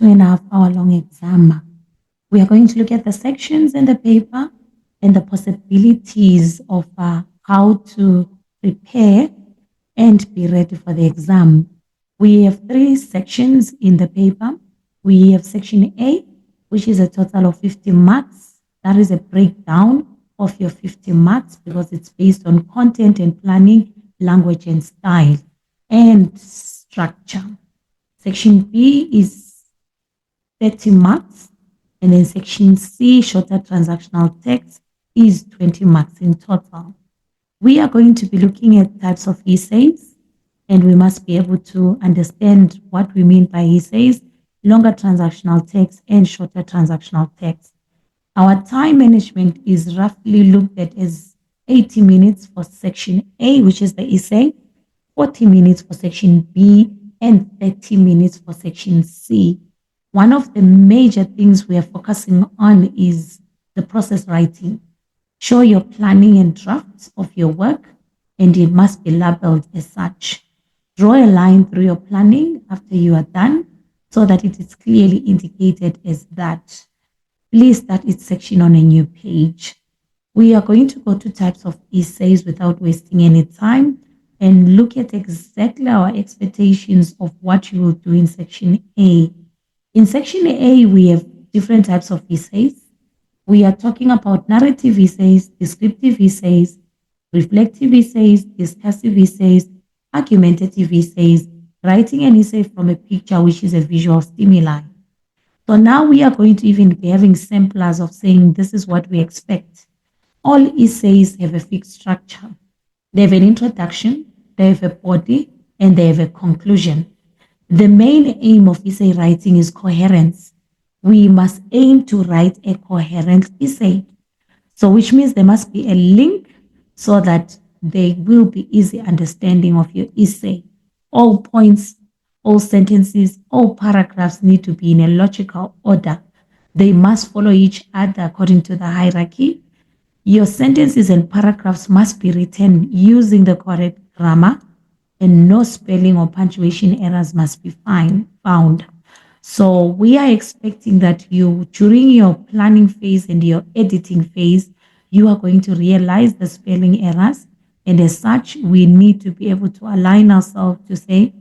2.5 hour long exam. We are going to look at the sections in the paper and the possibilities of how to prepare and be ready for the exam. We have 3 sections in the paper. We have section A, which is a total of 50 marks. That is a breakdown of your 50 marks because it's based on content and planning, language and style, and structure. Section B is 30 marks. And then section C, shorter transactional text, is 20 marks in total. We are going to be looking at types of essays, and we must be able to understand what we mean by essays, longer transactional text, and shorter transactional text. Our time management is roughly looked at as 80 minutes for section A, which is the essay, 40 minutes for section B, and 30 minutes for section C. One of the major things we are focusing on is the process writing. Show your planning and drafts of your work, and it must be labeled as such. Draw a line through your planning after you are done so that it is clearly indicated as that. Please start each section on a new page. We are going to go to types of essays without wasting any time and look at exactly our expectations of what you will do in section A. In section A, we have different types of essays. We are talking about narrative essays, descriptive essays, reflective essays, discursive essays, argumentative essays, writing an essay from a picture, which is a visual stimuli. So now we are going to even be having samplers of saying this is what we expect. All essays have a fixed structure. They have an introduction, they have a body, and they have a conclusion. The main aim of essay writing is coherence. We must aim to write a coherent essay. So which means there must be a link so that there will be easy understanding of your essay. All points, all sentences, all paragraphs need to be in a logical order. They must follow each other according to the hierarchy. Your sentences and paragraphs must be written using the correct grammar, and no spelling or punctuation errors must be found. So we are expecting that you, during your planning phase and your editing phase, you are going to realize the spelling errors. And as such, we need to be able to align ourselves to say,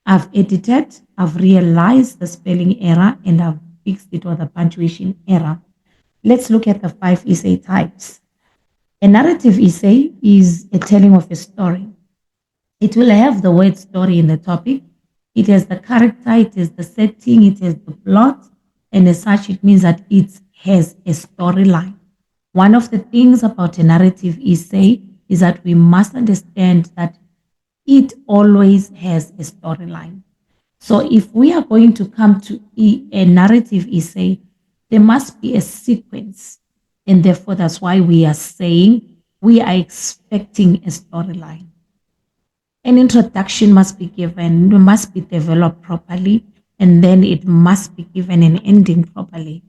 I've edited, I've realized the spelling error, and I've fixed it or the punctuation error. Let's look at the 5 essay types. A narrative essay is a telling of a story. It will have the word story in the topic. It has the character, it has the setting, it has the plot, and as such, it means that it has a storyline. One of the things about a narrative essay is that we must understand that it always has a storyline. So if we are going to come to a narrative essay, there must be a sequence. And therefore, that's why we are saying we are expecting a storyline. An introduction must be given, must be developed properly, and then it must be given an ending properly.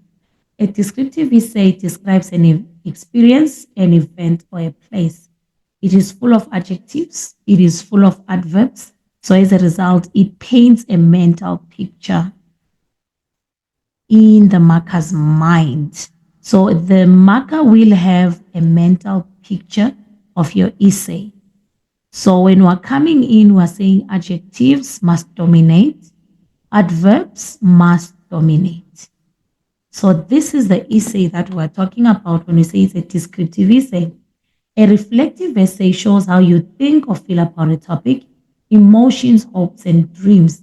A descriptive essay describes an experience, an event, or a place. It is full of adjectives, it is full of adverbs. So as a result, it paints a mental picture in the marker's mind. So the marker will have a mental picture of your essay. So when we're coming in, we're saying adjectives must dominate, adverbs must dominate. So this is the essay that we're talking about when we say it's a descriptive essay. A reflective essay shows how you think or feel about a topic, emotions, hopes, and dreams.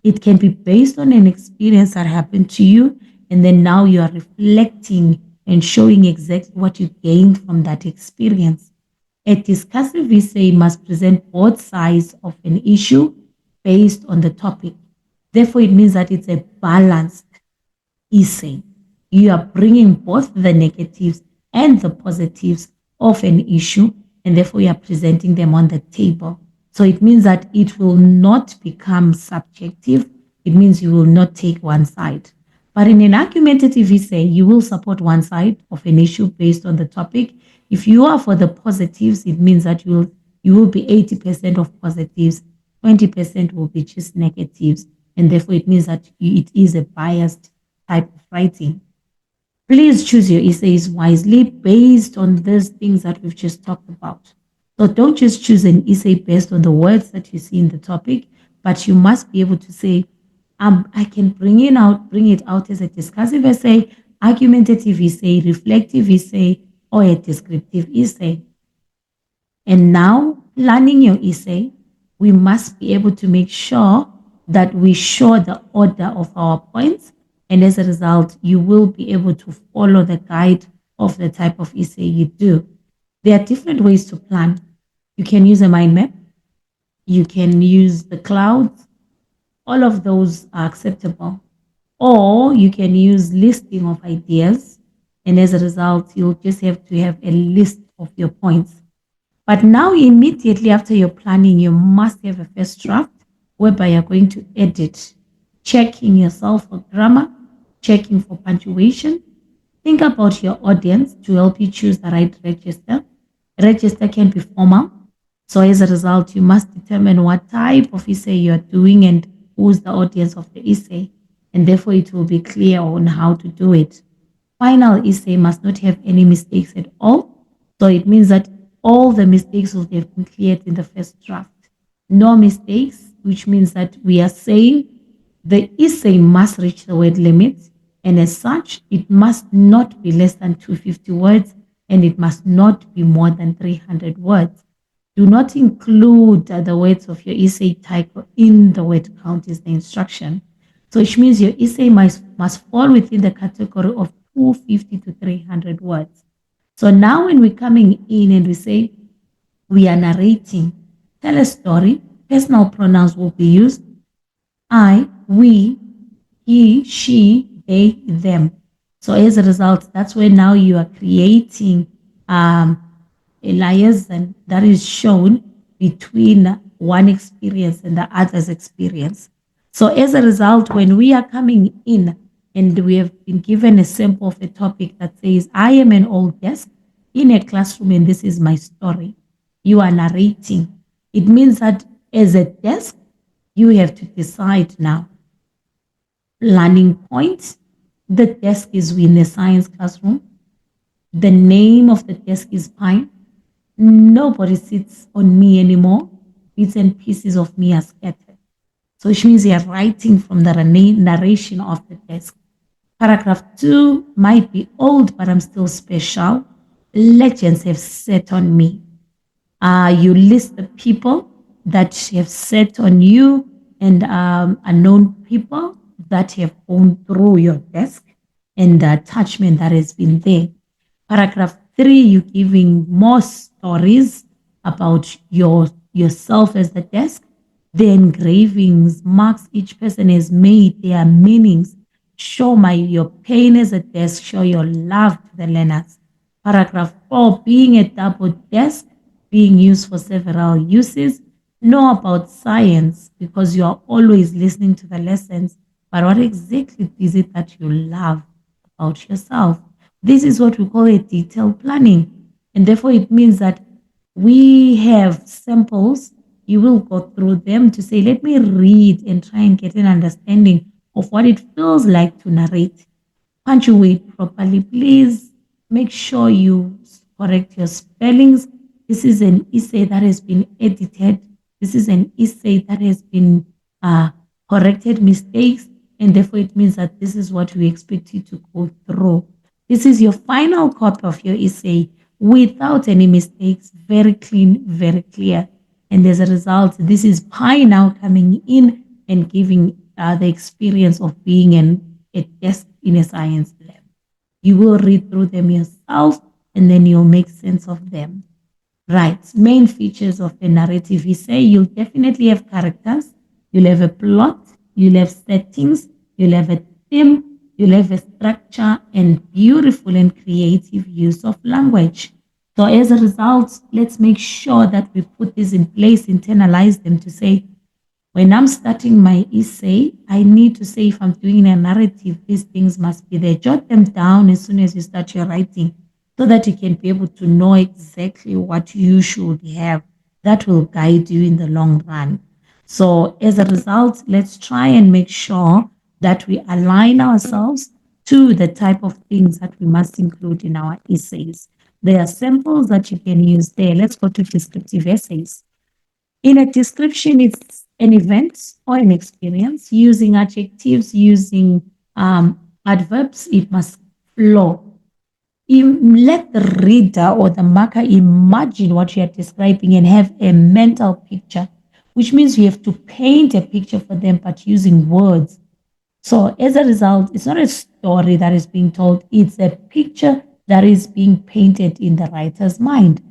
It can be based on an experience that happened to you, and then now you are reflecting and showing exactly what you gained from that experience. A discursive essay must present both sides of an issue based on the topic. Therefore, it means that it's a balanced essay. You are bringing both the negatives and the positives of an issue, and therefore you are presenting them on the table. So it means that it will not become subjective. It means you will not take one side. But in an argumentative essay, you will support one side of an issue based on the topic. If you are for the positives, it means that you will be 80% of positives, 20% will be just negatives, and therefore it means that it is a biased type of writing. Please choose your essays wisely based on these things that we've just talked about. So don't just choose an essay based on the words that you see in the topic, but you must be able to say, I can bring it out as a discursive essay, argumentative essay, reflective essay, or a descriptive essay. And now, planning your essay, we must be able to make sure that we show the order of our points. And as a result, you will be able to follow the guide of the type of essay you do. There are different ways to plan. You can use a mind map. You can use the clouds. All of those are acceptable. Or you can use listing of ideas. And as a result, you'll just have to have a list of your points. But now, immediately after your planning, you must have a first draft whereby you're going to edit, checking yourself for grammar, checking for punctuation. Think about your audience to help you choose the right register. Register can be formal. So as a result, you must determine what type of essay you're doing and who's the audience of the essay. And therefore, it will be clear on how to do it. Final essay must not have any mistakes at all. So it means that all the mistakes will have been cleared in the first draft. No mistakes, which means that we are saying the essay must reach the word limit, and as such, it must not be less than 250 words, and it must not be more than 300 words. Do not include the words of your essay title in the word count is the instruction. So which means your essay must fall within the category of 250 to 300 words. So now when we're coming in and we say we are narrating, tell a story, personal pronouns will be used. I, we, he, she, they, them. So as a result, that's where now you are creating a liaison that is shown between one experience and the other's experience. So as a result, when we are coming in and we have been given a sample of a topic that says, I am an old desk in a classroom and this is my story, you are narrating. It means that as a desk, you have to decide now. Learning point, the desk is in a science classroom. The name of the desk is Pine. Nobody sits on me anymore. Bits and pieces of me are scattered. So which means you're writing from the narration of the desk. Paragraph 2 might be old, but I'm still special. Legends have sat on me. You list the people that have sat on you and unknown people that have gone through your desk and the attachment that has been there. Paragraph 3, you're giving more stories about yourself as the desk. The engravings, marks each person has made, their meanings. Show your pain as a desk, show your love to the learners. Paragraph 4, being a double desk, being used for several uses. Know about science because you are always listening to the lessons, but what exactly is it that you love about yourself? This is what we call a detailed planning. And therefore, it means that we have samples. You will go through them to say, let me read and try and get an understanding of what it feels like to narrate. Punctuate properly. Please make sure you correct your spellings. This is an essay that has been edited. This is an essay that has been corrected mistakes. And therefore, it means that this is what we expect you to go through. This is your final copy of your essay without any mistakes, very clean, very clear. And as a result, this is Pi now coming in and giving the experience of being a desk in a science lab. You will read through them yourself and then you'll make sense of them. Right, main features of a narrative essay, you'll definitely have characters, you'll have a plot, you'll have settings, you'll have a theme, you'll have a structure and beautiful and creative use of language. So as a result, let's make sure that we put this in place, internalize them to say, when I'm starting my essay, I need to say if I'm doing a narrative, these things must be there. Jot them down as soon as you start your writing so that you can be able to know exactly what you should have. That will guide you in the long run. So as a result, let's try and make sure that we align ourselves to the type of things that we must include in our essays. There are samples that you can use there. Let's go to descriptive essays. In a description, it's an event or an experience using adjectives, using adverbs. It must flow. Let the reader or the marker imagine what you are describing and have a mental picture, which means you have to paint a picture for them, but using words. So as a result, it's not a story that is being told, it's a picture that is being painted in the writer's mind.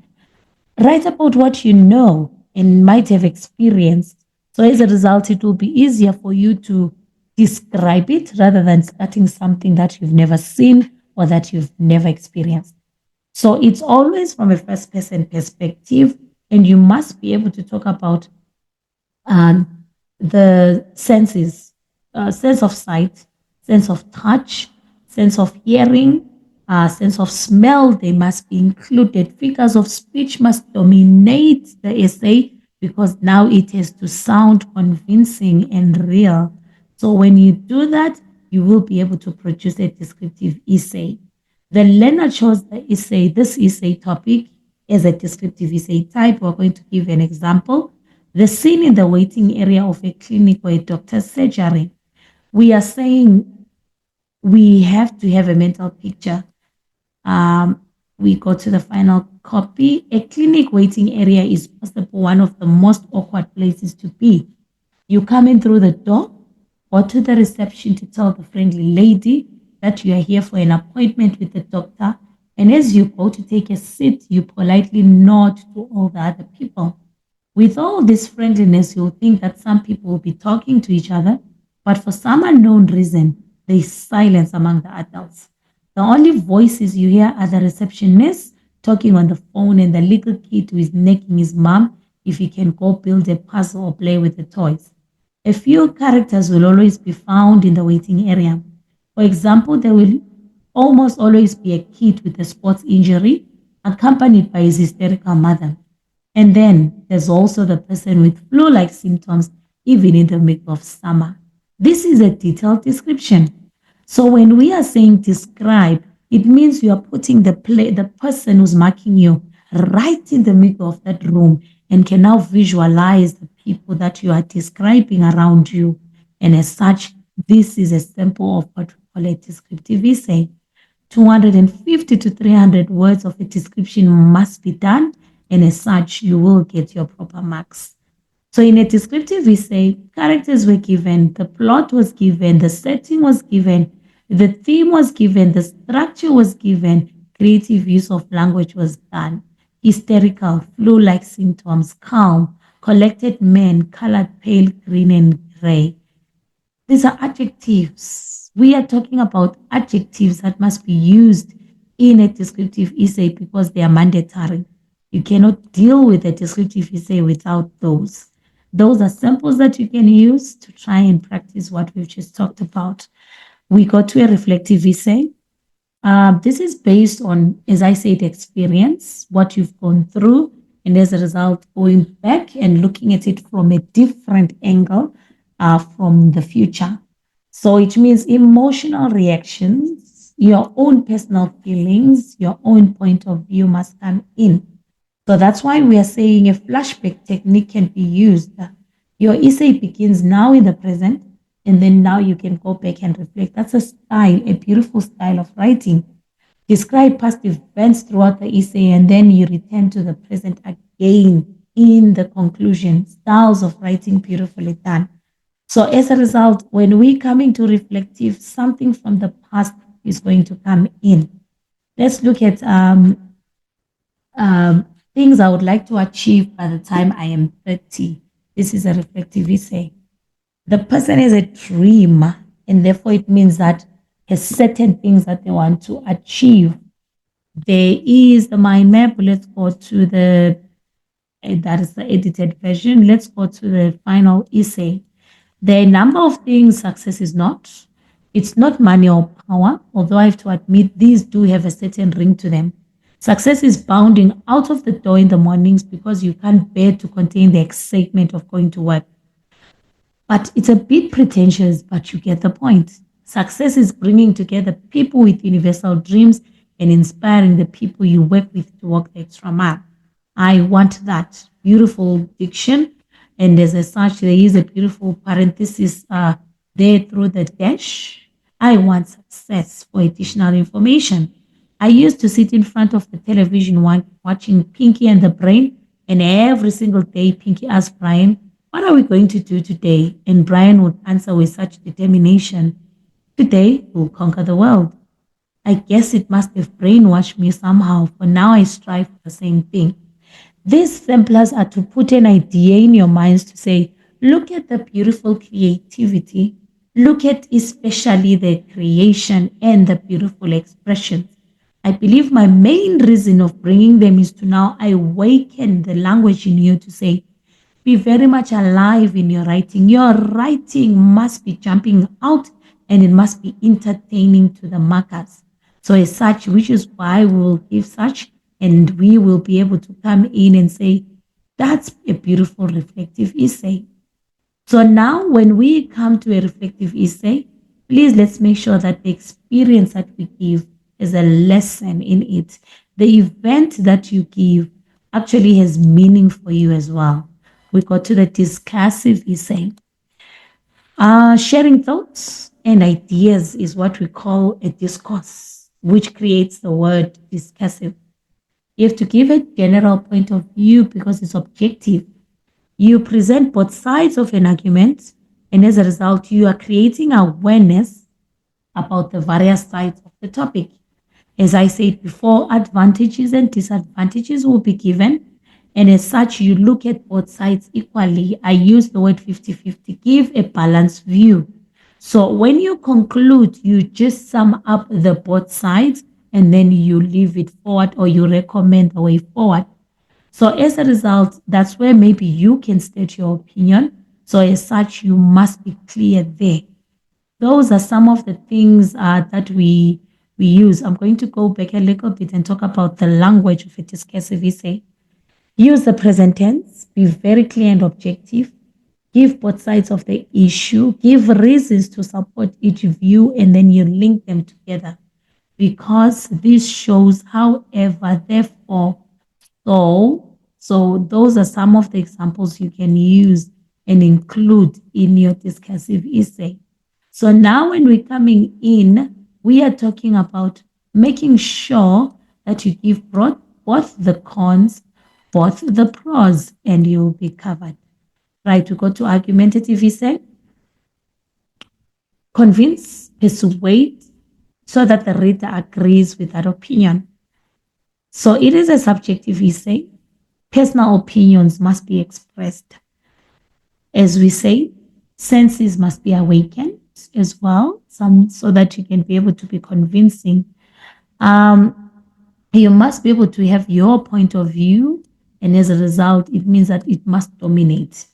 Write about what you know and might have experienced. So as a result, it will be easier for you to describe it rather than starting something that you've never seen or that you've never experienced. So it's always from a first person perspective, and you must be able to talk about the senses, sense of sight, sense of touch, sense of hearing, sense of smell. They must be included. Figures of speech must dominate the essay because now it has to sound convincing and real. So when you do that, you will be able to produce a descriptive essay. The learner chose the essay, this essay topic, as a descriptive essay type. We're going to give an example. The scene in the waiting area of a clinic or a doctor's surgery. We are saying we have to have a mental picture. We go to the final copy. A clinic waiting area is possible one of the most awkward places to be. You come in through the door or to the reception to tell the friendly lady that you are here for an appointment with the doctor. And as you go to take a seat, you politely nod to all the other people. With all this friendliness, you'll think that some people will be talking to each other, but for some unknown reason, there is silence among the adults. The only voices you hear are the receptionist talking on the phone and the little kid who is necking his mom if he can go build a puzzle or play with the toys. A few characters will always be found in the waiting area. For example, there will almost always be a kid with a sports injury accompanied by his hysterical mother. And then there's also the person with flu-like symptoms, even in the middle of summer. This is a detailed description. So when we are saying describe, it means you are putting the person who's marking you right in the middle of that room and can now visualize the people that you are describing around you. And as such, this is a sample of what we call a descriptive essay. 250 to 300 words of a description must be done, and as such, you will get your proper marks. So in a descriptive essay, characters were given, the plot was given, the setting was given, the theme was given, the structure was given, creative use of language was done. Hysterical, flu-like symptoms, calm, collected men, colored pale green and gray. These are adjectives. We are talking about adjectives that must be used in a descriptive essay because they are mandatory. You cannot deal with a descriptive essay without those. Those are samples that you can use to try and practice what we've just talked about. We go to a reflective essay. This is based on, as I said, experience, what you've gone through, and as a result, going back and looking at it from a different angle from the future. So it means emotional reactions, your own personal feelings, your own point of view must come in. So that's why we are saying a flashback technique can be used. Your essay begins now in the present, and then now you can go back and reflect. That's a style, a beautiful style of writing. Describe past events throughout the essay, and then you return to the present again in the conclusion. Styles of writing beautifully done. So as a result, when we come into reflective, something from the past is going to come in. Let's look at things I would like to achieve by the time I am 30. This is a reflective essay. The person has a dream, and therefore it means that has certain things that they want to achieve. There is the mind map. Let's go to that is the edited version. Let's go to the final essay. There are a number of things success is not. It's not money or power, although I have to admit these do have a certain ring to them. Success is bounding out of the door in the mornings because you can't bear to contain the excitement of going to work. But it's a bit pretentious, but you get the point. Success is bringing together people with universal dreams and inspiring the people you work with to walk the extra mile. I want that beautiful diction. And as such, there is a beautiful parenthesis there through the dash. I want success for additional information. I used to sit in front of the television watching Pinky and the Brain, and every single day Pinky asked Brian, "What are we going to do today?" And Brian would answer with such determination, "Today we'll conquer the world." I guess it must have brainwashed me somehow, for now I strive for the same thing. These samplers are to put an idea in your minds to say, look at the beautiful creativity, look at especially the creation and the beautiful expressions. I believe my main reason of bringing them is to now awaken the language in you to say, be very much alive in your writing. Your writing must be jumping out and it must be entertaining to the markers. So, as such, which is why we will give such, and we will be able to come in and say, that's a beautiful reflective essay. So, now when we come to a reflective essay, please let's make sure that the experience that we give is a lesson in it. The event that you give actually has meaning for you as well. We go to the discursive essay. Sharing thoughts and ideas is what we call a discourse, which creates the word discursive. You have to give a general point of view because it's objective. You present both sides of an argument, and as a result, you are creating awareness about the various sides of the topic. As I said before, advantages and disadvantages will be given. And as such, you look at both sides equally. I use the word 50-50, give a balanced view. So when you conclude, you just sum up the both sides and then you leave it forward or you recommend the way forward. So as a result, that's where maybe you can state your opinion. So as such, you must be clear there. Those are some of the things that we use. I'm going to go back a little bit and talk about the language of a discursive essay. Use the present tense, be very clear and objective, give both sides of the issue, give reasons to support each view, and then you link them together. Because this shows, however, therefore, so those are some of the examples you can use and include in your discursive essay. So now when we're coming in, we are talking about making sure that you give both the cons, both the pros, and you'll be covered. Right, we go to argumentative essay. Convince, persuade, so that the reader agrees with that opinion. So it is a subjective essay. Personal opinions must be expressed. As we say, senses must be awakened as well, so that you can be able to be convincing. You must be able to have your point of view, and as a result, it means that it must dominate.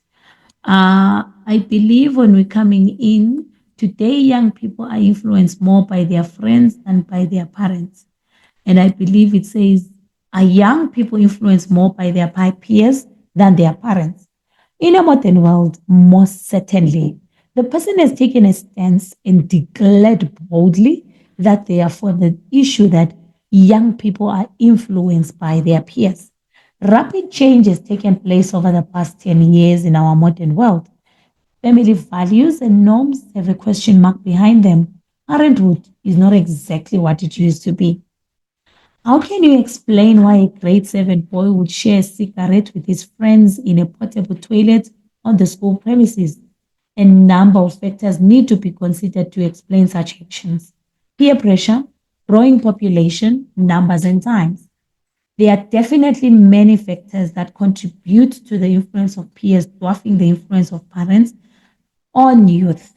I believe when we're coming in, today young people are influenced more by their friends than by their parents. And I believe it says, are young people influenced more by their peers than their parents? In a modern world, most certainly. The person has taken a stance and declared boldly that they are for the issue that young people are influenced by their peers. Rapid change has taken place over the past 10 years in our modern world. Family values and norms have a question mark behind them. Parenthood is not exactly what it used to be. How can you explain why a grade 7 boy would share a cigarette with his friends in a portable toilet on the school premises? A number of factors need to be considered to explain such actions. Peer pressure, growing population, numbers, and times. There are definitely many factors that contribute to the influence of peers dwarfing the influence of parents on youth.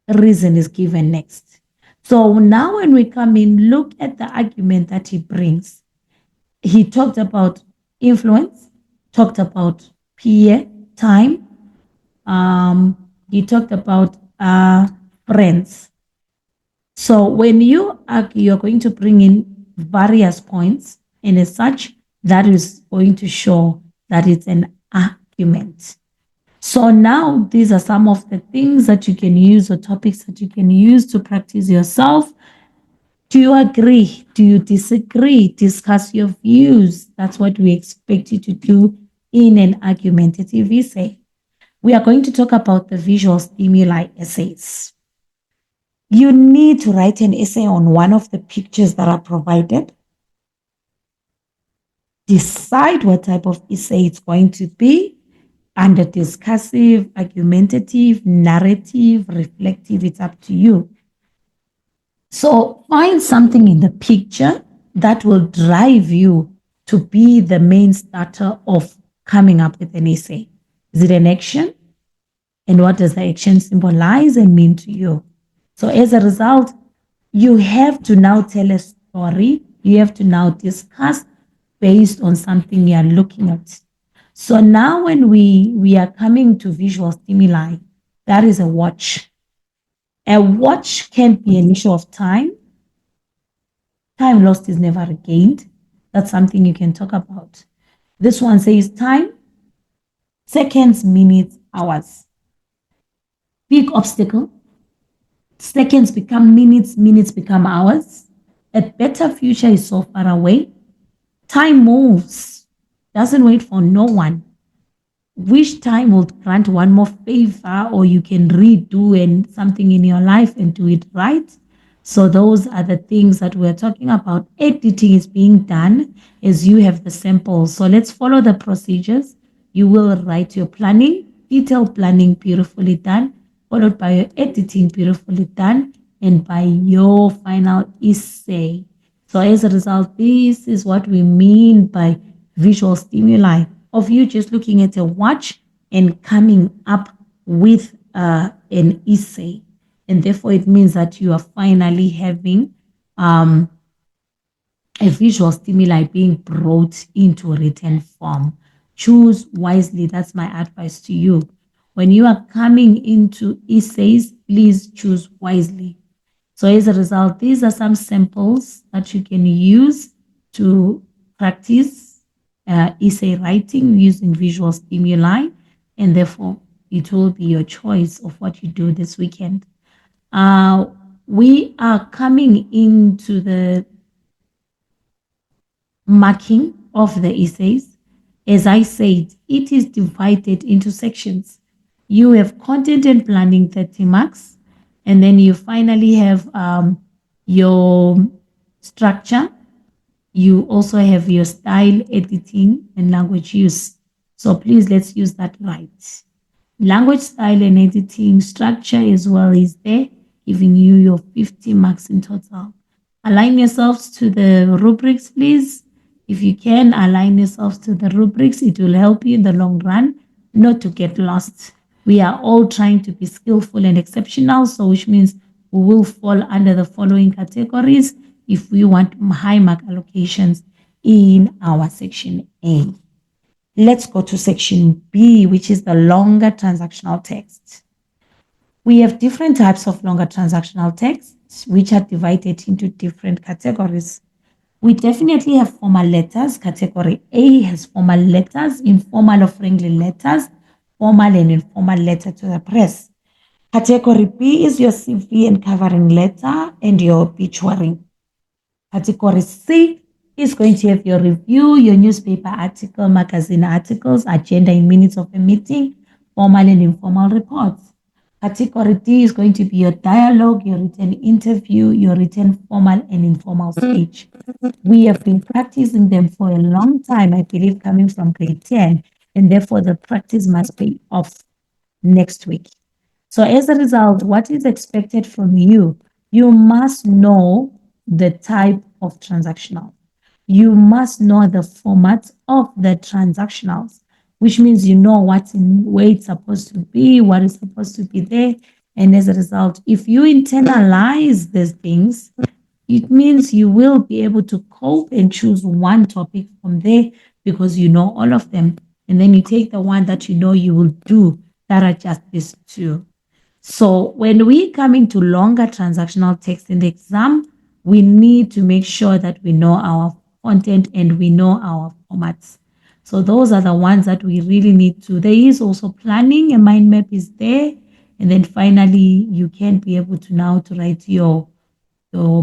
Reason is given next. So now when we come in, look at the argument that he brings. He talked about influence, talked about peer, time. He talked about friends. So when you argue, you're going to bring in various points, and as such, that is going to show that it's an argument. So now these are some of the things that you can use or topics that you can use to practice yourself. Do you agree? Do you disagree? Discuss your views. That's what we expect you to do in an argumentative essay. We are going to talk about the visual stimuli essays. You need to write an essay on one of the pictures that are provided. Decide what type of essay it's going to be, under discussive, argumentative, narrative, reflective. It's up to you. So find something in the picture that will drive you to be the main starter of coming up with an essay. Is it an action? And what does the action symbolize and mean to you? So as a result, you have to now tell a story. You have to now discuss based on something you are looking at. So now when we are coming to visual stimuli, that is a watch. A watch can be an issue of time. Time lost is never regained. That's something you can talk about. This one says time, seconds, minutes, hours. Big obstacle. Seconds become minutes, minutes become hours. A better future is so far away. Time moves, doesn't wait for no one. Wish time will grant one more favor, or you can redo and something in your life and do it right. So those are the things that we're talking about. Editing is being done as you have the samples. So let's follow the procedures. You will write your planning, detailed planning, beautifully done, followed by your editing, beautifully done, and by your final essay. So as a result, this is what we mean by visual stimuli, of you just looking at a watch and coming up with an essay. And therefore, it means that you are finally having a visual stimuli being brought into written form. Choose wisely. That's my advice to you. When you are coming into essays, please choose wisely. So as a result, these are some samples that you can use to practice essay writing using visual stimuli, and therefore it will be your choice of what you do this weekend. We are coming into the marking of the essays. As I said, it is divided into sections. You have content and planning, 30 marks, and then you finally have your structure. You also have your style, editing, and language use. So please, let's use that right. Language, style, and editing structure as well is there, giving you your 50 marks in total. Align yourselves to the rubrics, please. If you can align yourselves to the rubrics, it will help you in the long run not to get lost. We are all trying to be skillful and exceptional, so which means we will fall under the following categories if we want high mark allocations in our section A. Let's go to section B, which is the longer transactional text. We have different types of longer transactional texts, which are divided into different categories. We definitely have formal letters. Category A has formal letters, informal or friendly letters, formal and informal letter to the press. Category B is your CV and covering letter and your obituary. Category C is going to have your review, your newspaper article, magazine articles, agenda in minutes of a meeting, formal and informal reports. Category D is going to be your dialogue, your written interview, your written formal and informal speech. We have been practicing them for a long time, I believe, coming from grade 10, and therefore the practice must pay off next week. So as a result, what is expected from you? You must know the type of transactional. You must know the format of the transactionals, which means you know what's in where it's supposed to be, what is supposed to be there. And as a result, if you internalize these things, it means you will be able to cope and choose one topic from there because you know all of them. And then you take the one that you know you will do that are just these two. So when we come into longer transactional text in the exam, we need to make sure that we know our content and we know our formats. So those are the ones that we really need to. There is also planning, a mind map is there. And then finally, you can be able to now to write your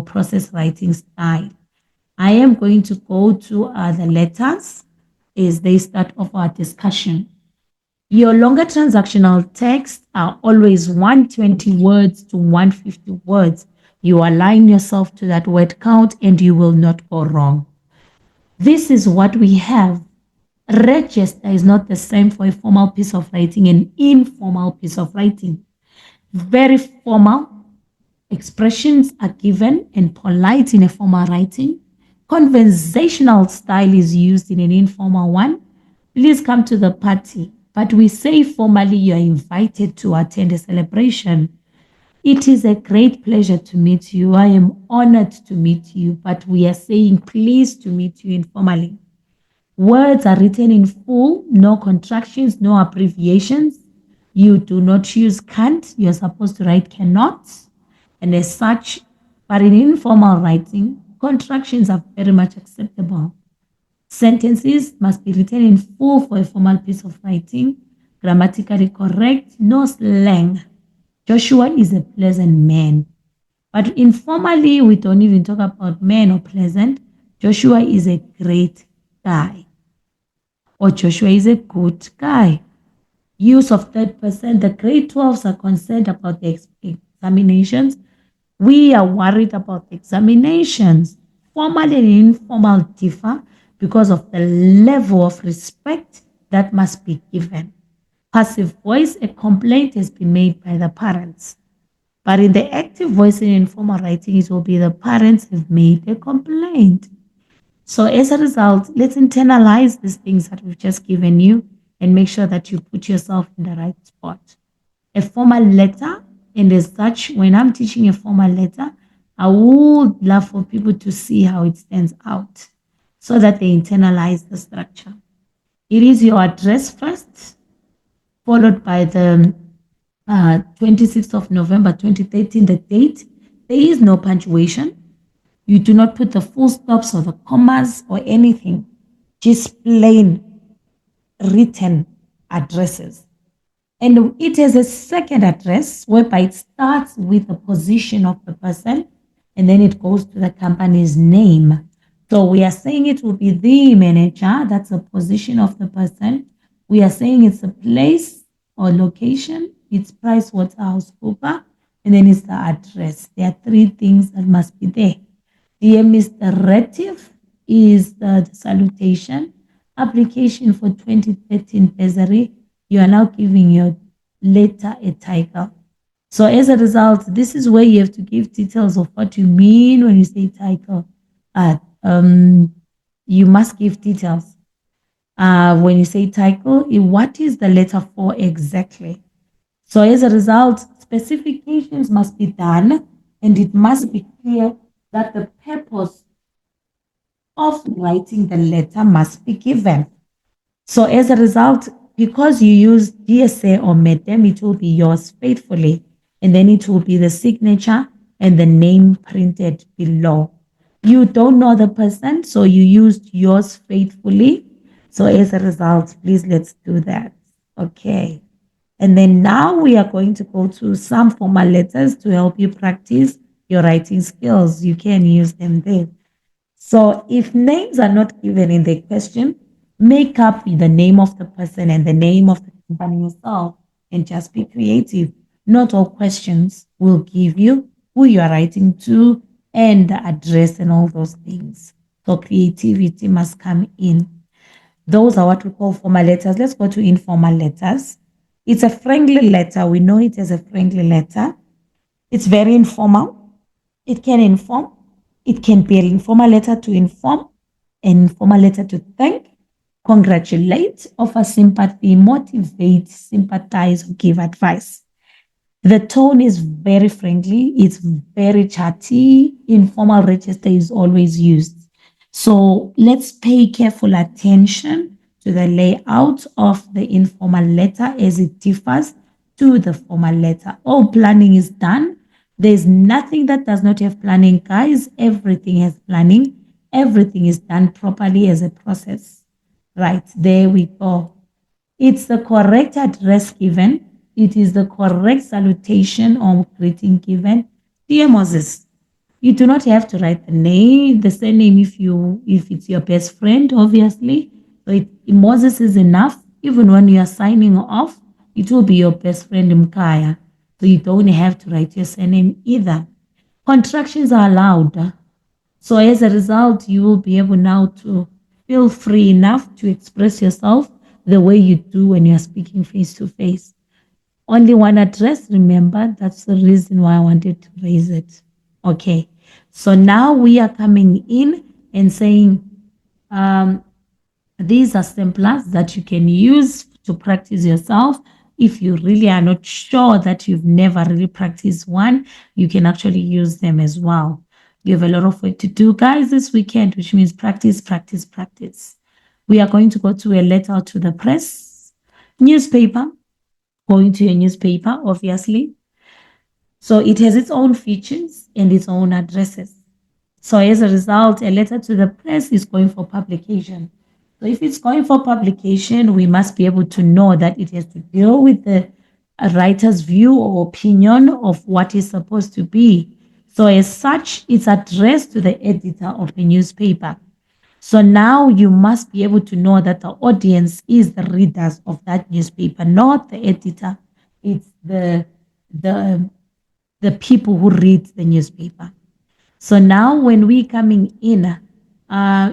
process writing style. I am going to go to the letters as they start off our discussion. Your longer transactional texts are always 120 words to 150 words. You align yourself to that word count and you will not go wrong. This is what we have. Register is not the same for a formal piece of writing and informal piece of writing. Very formal expressions are given and polite in a formal writing. Conversational style is used in an informal one. Please come to the party. But we say formally you are invited to attend a celebration. It is a great pleasure to meet you. I am honored to meet you, but we are saying pleased to meet you informally. Words are written in full, no contractions, no abbreviations. You do not use can't, you're supposed to write cannot. And as such, but in informal writing, contractions are very much acceptable. Sentences must be written in full for a formal piece of writing, grammatically correct, no slang. Joshua is a pleasant man. But informally, we don't even talk about man or pleasant. Joshua is a great guy. Or Joshua is a good guy. Use of third person. The grade 12s are concerned about the examinations. We are worried about examinations. Formal and informal differ because of the level of respect that must be given. Passive voice, a complaint has been made by the parents. But in the active voice in informal writing, it will be the parents have made a complaint. So as a result, let's internalize these things that we've just given you and make sure that you put yourself in the right spot. A formal letter, and as such, when I'm teaching a formal letter, I would love for people to see how it stands out so that they internalize the structure. It is your address first, followed by the 26th of November 2013, the date. There is no punctuation. You do not put the full stops or the commas or anything, just plain written addresses. And it has a second address whereby it starts with the position of the person and then it goes to the company's name. So we are saying it will be the manager, that's the position of the person. We are saying it's a place or location, it's PricewaterhouseCoopers, and then it's the address. There are three things that must be there. Dear Mr. Retif is the salutation. Application for 2013 bursary. You are now giving your letter a title. So as a result, this is where you have to give details of what you mean when you say title. You must give details. When you say title, what is the letter for exactly? So as a result, specifications must be done and it must be clear that the purpose of writing the letter must be given. So as a result, because you use DSA or Madam, it will be yours faithfully. And then it will be the signature and the name printed below. You don't know the person, so you used yours faithfully. So as a result, please let's do that. Okay. And then now we are going to go to some formal letters to help you practice your writing skills. You can use them there. So if names are not given in the question, make up the name of the person and the name of the company yourself and just be creative. Not all questions will give you who you are writing to and the address and all those things. So creativity must come in. Those are what we call formal letters. Let's go to informal letters. It's a friendly letter. We know it as a friendly letter. It's very informal. It can inform. It can be an informal letter to inform, an informal letter to thank, congratulate, offer sympathy, motivate, sympathize, or give advice. The tone is very friendly. It's very chatty. Informal register is always used. So let's pay careful attention to the layout of the informal letter as it differs to the formal letter. All planning is done. There's nothing that does not have planning, guys. Everything has planning. Everything is done properly as a process. Right, there we go. It's the correct address given. It is the correct salutation or greeting given. Dear Moses, you do not have to write the name, the surname if it's your best friend, obviously. So Moses is enough. Even when you are signing off, it will be your best friend Mkaya. So you don't have to write your surname either. Contractions are allowed. So as a result, you will be able now to feel free enough to express yourself the way you do when you're speaking face to face. Only one address, remember, that's the reason why I wanted to raise it. Okay, so now we are coming in and saying these are samplers that you can use to practice yourself. If you really are not sure that you've never really practiced one, you can actually use them as well. You have a lot of work to do, guys, this weekend, which means practice, practice, practice. We are going to go to a letter to the press, newspaper, going to a newspaper, obviously. So it has its own features and its own addresses. So as a result, a letter to the press is going for publication. So if it's going for publication, we must be able to know that it has to deal with the writer's view or opinion of what is supposed to be. So as such, it's addressed to the editor of the newspaper. So now you must be able to know that the audience is the readers of that newspaper, not the editor. It's the the people who read the newspaper. So now when we coming in,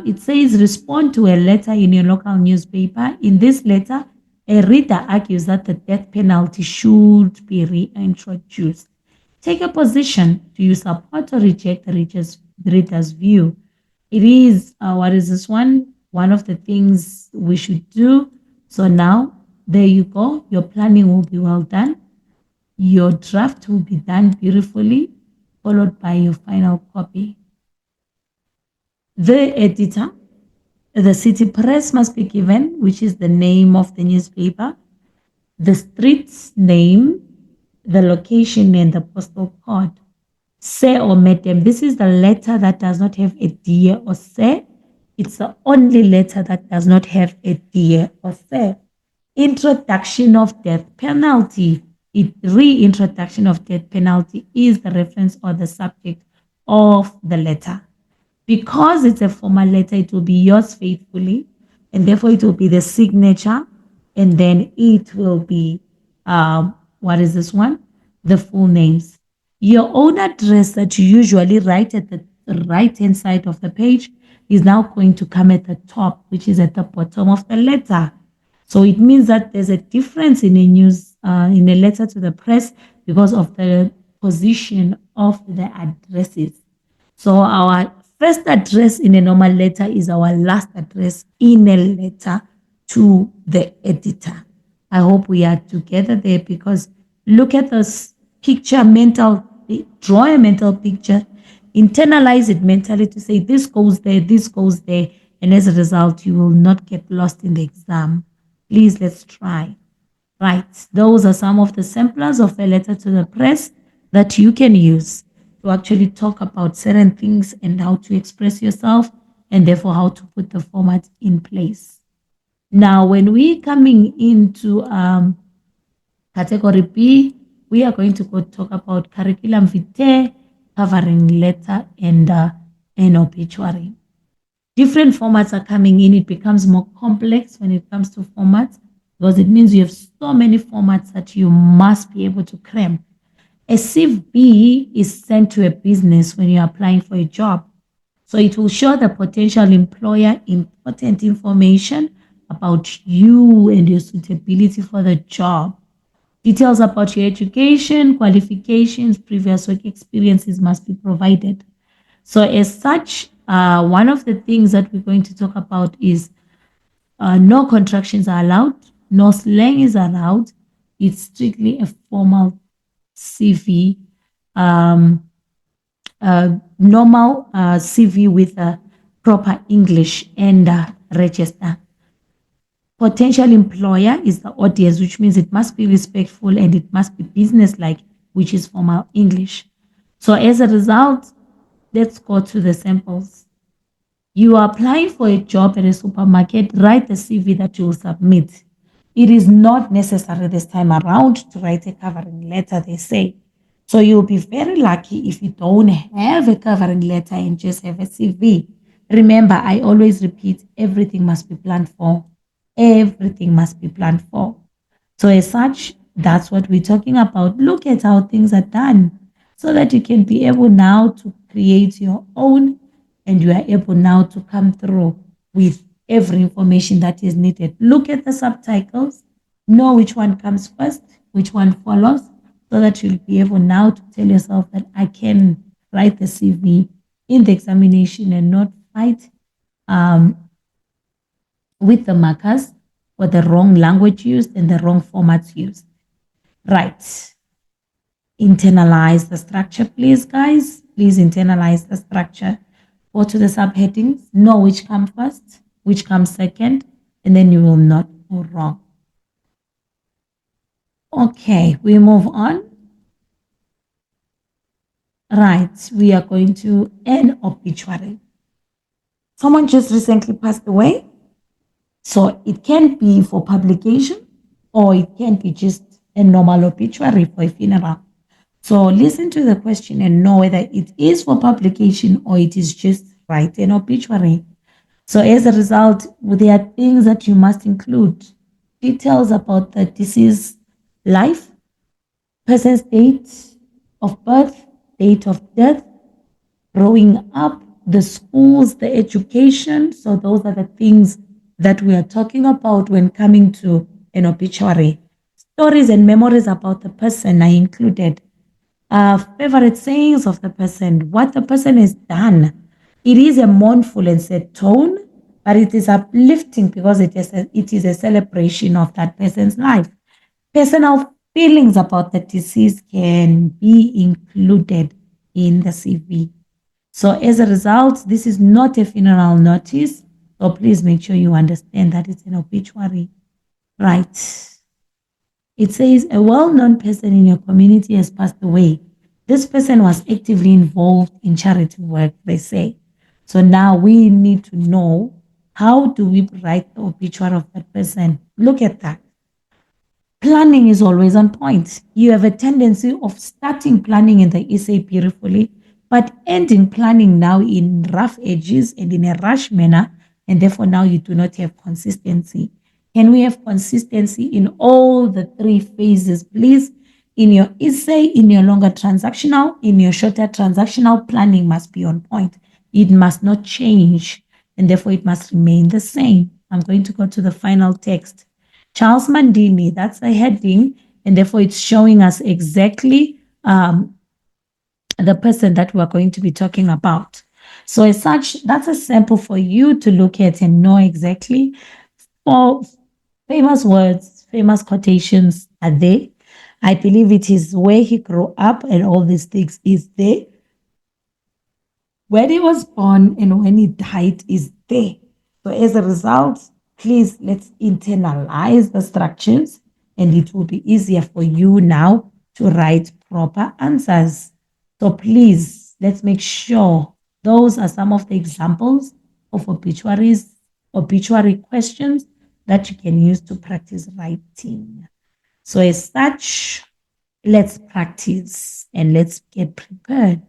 it says respond to a letter in your local newspaper. In this letter, a reader argues that the death penalty should be reintroduced. Take a position. Do you support or reject the reader's view? It is, what is this one? One of the things we should do. So now, there you go. Your planning will be well done. Your draft will be done beautifully, followed by your final copy. The editor, the city press must be given, which is the name of the newspaper, the street's name, the location, and the postal code. Sir or madam, this is the letter that does not have a dear or sir. It's the only letter that does not have a dear or sir. Introduction of death penalty. Reintroduction of death penalty is the reference or the subject of the letter. Because it's a formal letter, it will be yours faithfully, and therefore it will be the signature, and then it will be, what is this one? The full names. Your own address that you usually write at the right-hand side of the page is now going to come at the top, which is at the bottom of the letter. So it means that there's a difference in in a letter to the press because of the position of the addresses. So our first address in a normal letter is our last address in a letter to the editor. I hope we are together there, because look at this picture, draw a mental picture, internalize it mentally to say this goes there, and as a result, you will not get lost in the exam. Please, let's try. Right, those are some of the samplers of a letter to the press that you can use to actually talk about certain things and how to express yourself, and therefore how to put the format in place. Now, when we're coming into category B, we are going to go talk about curriculum vitae, covering letter and an obituary. Different formats are coming in. It becomes more complex when it comes to formats, because it means you have so many formats that you must be able to cram. A CV is sent to a business when you're applying for a job. So it will show the potential employer important information about you and your suitability for the job. Details about your education, qualifications, previous work experiences must be provided. So as such, one of the things that we're going to talk about is no contractions are allowed, no slang is allowed. It's strictly a formal CV, normal CV with a proper English and register. Potential employer is the audience, which means it must be respectful and it must be business-like, which is formal English. So as a result, let's go to the samples. You are applying for a job at a supermarket, write the CV that you will submit. It is not necessary this time around to write a covering letter, they say. So you'll be very lucky if you don't have a covering letter and just have a CV. Remember, I always repeat, everything must be planned for. Everything must be planned for. So, as such, that's what we're talking about. Look at how things are done so that you can be able now to create your own, and you are able now to come through with every information that is needed. Look at the subtitles, know which one comes first, which one follows, so that you'll be able now to tell yourself that I can write the CV in the examination and not fight um, with the markers or the wrong language used and the wrong formats used. Right. Internalize the structure, please, guys. Please internalize the structure. Go to the subheadings, know which comes first, which comes second, and then you will not go wrong. Okay, we move on. Right, we are going to an obituary. Someone just recently passed away. So it can be for publication or it can be just a normal obituary for a funeral. So listen to the question and know whether it is for publication or it is just write an obituary. So as a result, there are things that you must include. Details about the deceased life, person's date of birth, date of death, growing up, the schools, the education. So those are the things that we are talking about when coming to an obituary. Stories and memories about the person are included. Favorite sayings of the person, what the person has done. It is a mournful and sad tone, but it is uplifting because it is a celebration of that person's life. Personal feelings about the deceased can be included in the CV. So as a result, this is not a funeral notice. So please make sure you understand that it's an obituary. Right. It says a well-known person in your community has passed away. This person was actively involved in charity work, they say. So now we need to know, how do we write the obituary of that person? Look at that. Planning is always on point. You have a tendency of starting planning in the essay beautifully, but ending planning now in rough edges and in a rush manner, and therefore now you do not have consistency. Can we have consistency in all the three phases, please? In your essay, in your longer transactional, in your shorter transactional, planning must be on point. It must not change, and therefore it must remain the same. I'm going to go to the final text. Charles Mandini, that's the heading, and therefore it's showing us exactly the person that we're going to be talking about. So as such, that's a sample for you to look at and know exactly. For famous words, famous quotations are there. I believe it is where he grew up and all these things is there. When he was born and when he died is there. So as a result, please let's internalize the structures and it will be easier for you now to write proper answers. So please let's make sure those are some of the examples of obituaries, obituary questions that you can use to practice writing. So as such, let's practice and let's get prepared.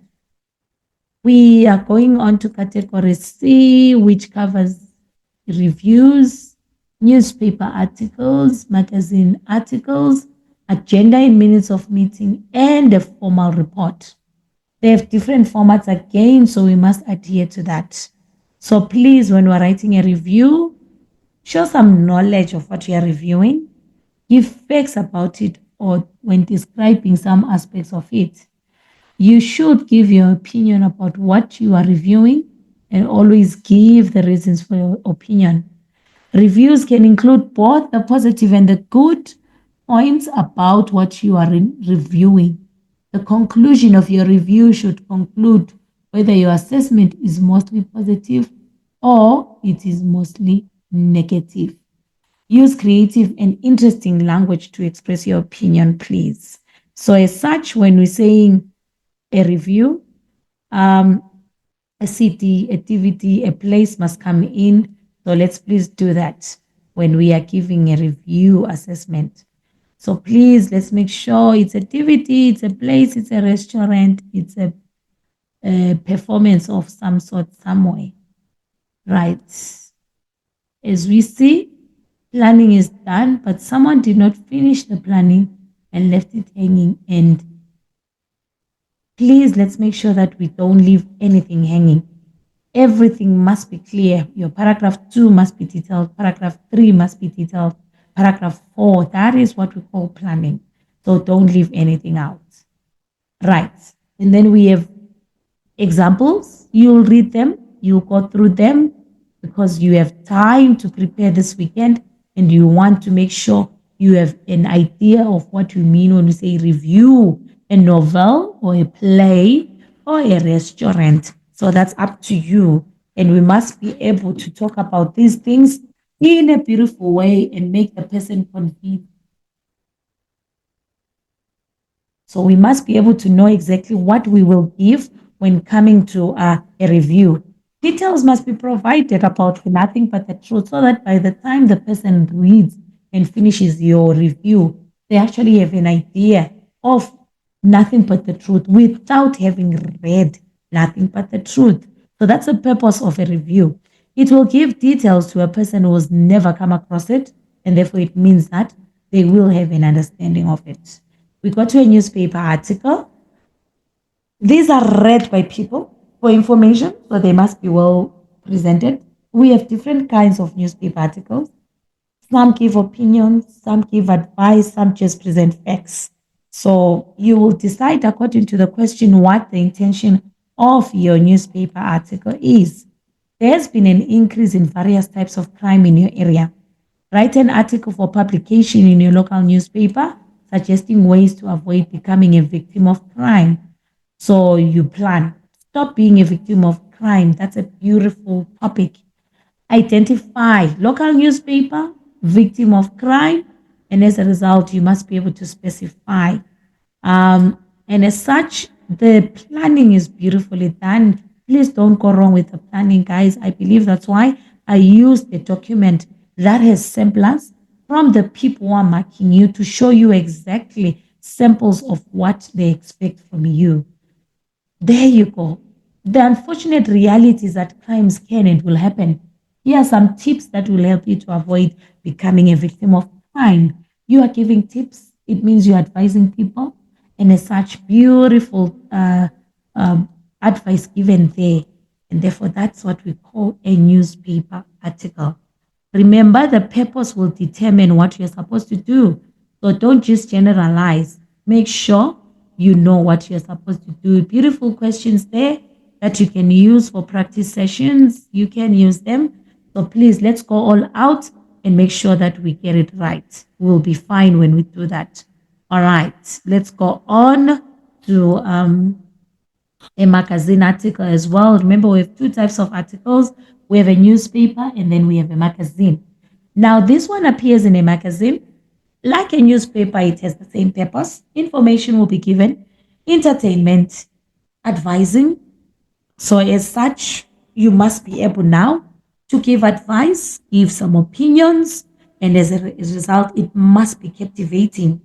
We are going on to category C, which covers reviews, newspaper articles, magazine articles, agenda in minutes of meeting, and a formal report. They have different formats again, so we must adhere to that. So please, when we're writing a review, show some knowledge of what you are reviewing, give facts about it, or when describing some aspects of it. You should give your opinion about what you are reviewing and always give the reasons for your opinion. Reviews can include both the positive and the good points about what you are reviewing. The conclusion of your review should conclude whether your assessment is mostly positive or it is mostly negative. Use creative and interesting language to express your opinion, please. So, as such, when we're saying a review, a city, a activity, a place must come in. So let's please do that when we are giving a review assessment. So please, let's make sure it's activity, it's a place, it's a restaurant, it's a performance of some sort somewhere, right? As we see, planning is done, but someone did not finish the planning and left it hanging. And please, let's make sure that we don't leave anything hanging. Everything must be clear. Your paragraph 2 must be detailed. Paragraph 3 must be detailed. Paragraph 4, that is what we call planning. So don't leave anything out. Right. And then we have examples. You'll read them, you'll go through them because you have time to prepare this weekend and you want to make sure you have an idea of what we mean when we say review a novel or a play or a restaurant. So that's up to you. And we must be able to talk about these things in a beautiful way and make the person convinced. So we must be able to know exactly what we will give when coming to a review. Details must be provided about nothing but the truth so that by the time the person reads and finishes your review, they actually have an idea of nothing but the truth without having read nothing but the truth. So that's the purpose of a review. It will give details to a person who has never come across it, and therefore it means that they will have an understanding of it. We go to a newspaper article. These are read by people for information, so they must be well presented. We have different kinds of newspaper articles. Some give opinions, some give advice, some just present facts. So you will decide according to the question what the intention of your newspaper article is. There has been an increase in various types of crime in your area. Write an article for publication in your local newspaper suggesting ways to avoid becoming a victim of crime. So you plan. Stop being a victim of crime. That's a beautiful topic. Identify local newspaper, victim of crime, and as a result, you must be able to specify. And as such, the planning is beautifully done. Please don't go wrong with the planning, guys. I believe that's why I used a document that has samples from the people who are marking you to show you exactly samples of what they expect from you. There you go. The unfortunate reality is that crimes can and will happen. Here are some tips that will help you to avoid becoming a victim of crime. You are giving tips, it means you're advising people, and as such, beautiful advice given there. And therefore, that's what we call a newspaper article. Remember, the purpose will determine what you're supposed to do. So don't just generalize. Make sure you know what you're supposed to do. Beautiful questions there that you can use for practice sessions. You can use them. So please, let's go all out and make sure that we get it right. We'll be fine when we do that. All right, let's go on to a magazine article as well. Remember, we have two types of articles. We have a newspaper and then we have a magazine. Now, this one appears in a magazine. Like a newspaper, it has the same purpose. Information will be given, entertainment, advising. So, as such, you must be able now to give advice, give some opinions, and as a result, it must be captivating.